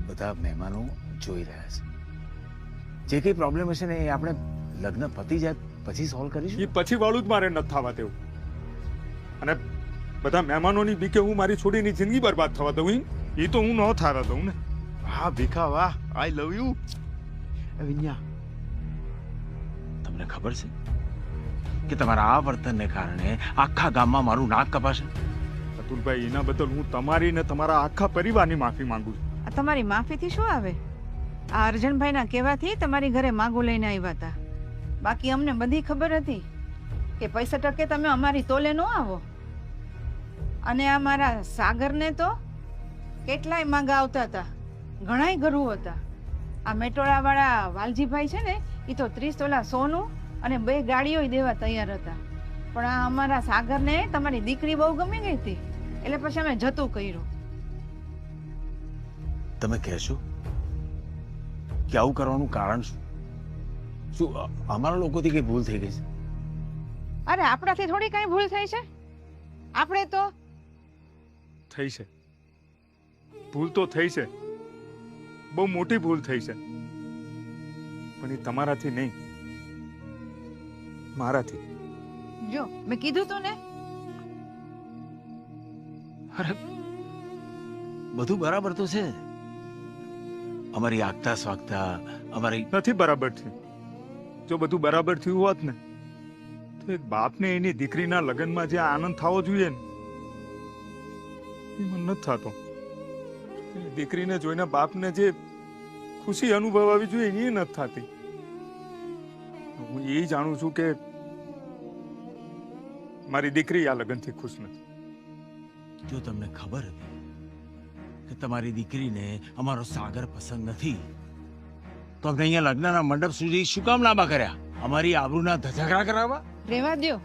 Speaker 11: બધા મહેમાનો જોઈ રહ્યા છે. જે કઈ પ્રોબ્લેમ હશે ને એ આપણે લગ્ન પતી જાય પછી સોલ્વ કરીશું.
Speaker 16: એ પછી વાળું જ મારે નથી થવા દેવું. અને બધા મહેમાનોની બીકે હું મારી છોડીની જિંદગી બરબાદ થવા દઉં એ તો હું ન થવા દઉં ને.
Speaker 11: વાહ ભીખા વાહ, આઈ લવ યુ. વિન્યા, તમને ખબર છે કે તમારા આ વર્તનને કારણે આખા ગામમાં મારું નાક કપાશે?
Speaker 16: અતુલભાઈ, એના બદલ હું તમારી ને તમારા આખા પરિવારની માફી માંગુ છું.
Speaker 1: આ તમારી માફીથી શું આવે? આ અર્જનભાઈના કહેવાથી તમારી ઘરે માગું લઈને આવ્યા હતા. બાકી અમને બધી ખબર હતી કે પૈસા ટકે તમે અમારી તોલે ન આવો. અને આ મારા સાગરને તો કેટલાય માગા આવતા હતા, ઘણાય ગરુ હતા. આ મેટોળાવાળા વાલજીભાઈ છે ને, એ તો 30 તોલા સોનું અને 2 ગાડીઓ દેવા તૈયાર હતા. પણ આ અમારા સાગરને તમારી દીકરી બહુ ગમી ગઈ હતી, એટલે પછી અમે જતું કર્યું.
Speaker 11: તમે કહેશો કે આવું કરવાનું કારણ શું? શું અમારા લોકોથી કઈ ભૂલ થઈ ગઈ છે?
Speaker 1: અરે આપણાથી થોડી કઈ ભૂલ થઈ છે? આપણે તો
Speaker 16: થઈ છે, ભૂલ તો થઈ છે, બહુ મોટી ભૂલ થઈ છે. પણ એ તમારાથી નહીં, મારાથી.
Speaker 1: જો મેં કીધું તું ને.
Speaker 11: અરે બધું બરાબર તો છે. અમારી આગતા સ્વાગતા અમારી
Speaker 16: નથી બરાબર થયું. જો બધું બરાબર થયું હોત ને તો એક બાપને એની દીકરીના લગ્નમાં જે આનંદ થવો જોઈએ ને એ મને નથી થતો. દીકરીને જોઈને બાપને જે ખુશી અનુભવાવી જોઈએ એ નથી થતી. હું એ જાણું છું કે મારી દીકરી આ લગ્નથી ખુશ નથી.
Speaker 11: જો તમને ખબર હતી કે તમારી દીકરીને અમારો સાગર પસંદ નથી તો અમને અહીંયા લગ્નના મંડપ સુધી શું કામ લાંબા કર્યા? અમારી આબરૂના ધજાગરા કરાવવા?
Speaker 1: રેવા દ્યો,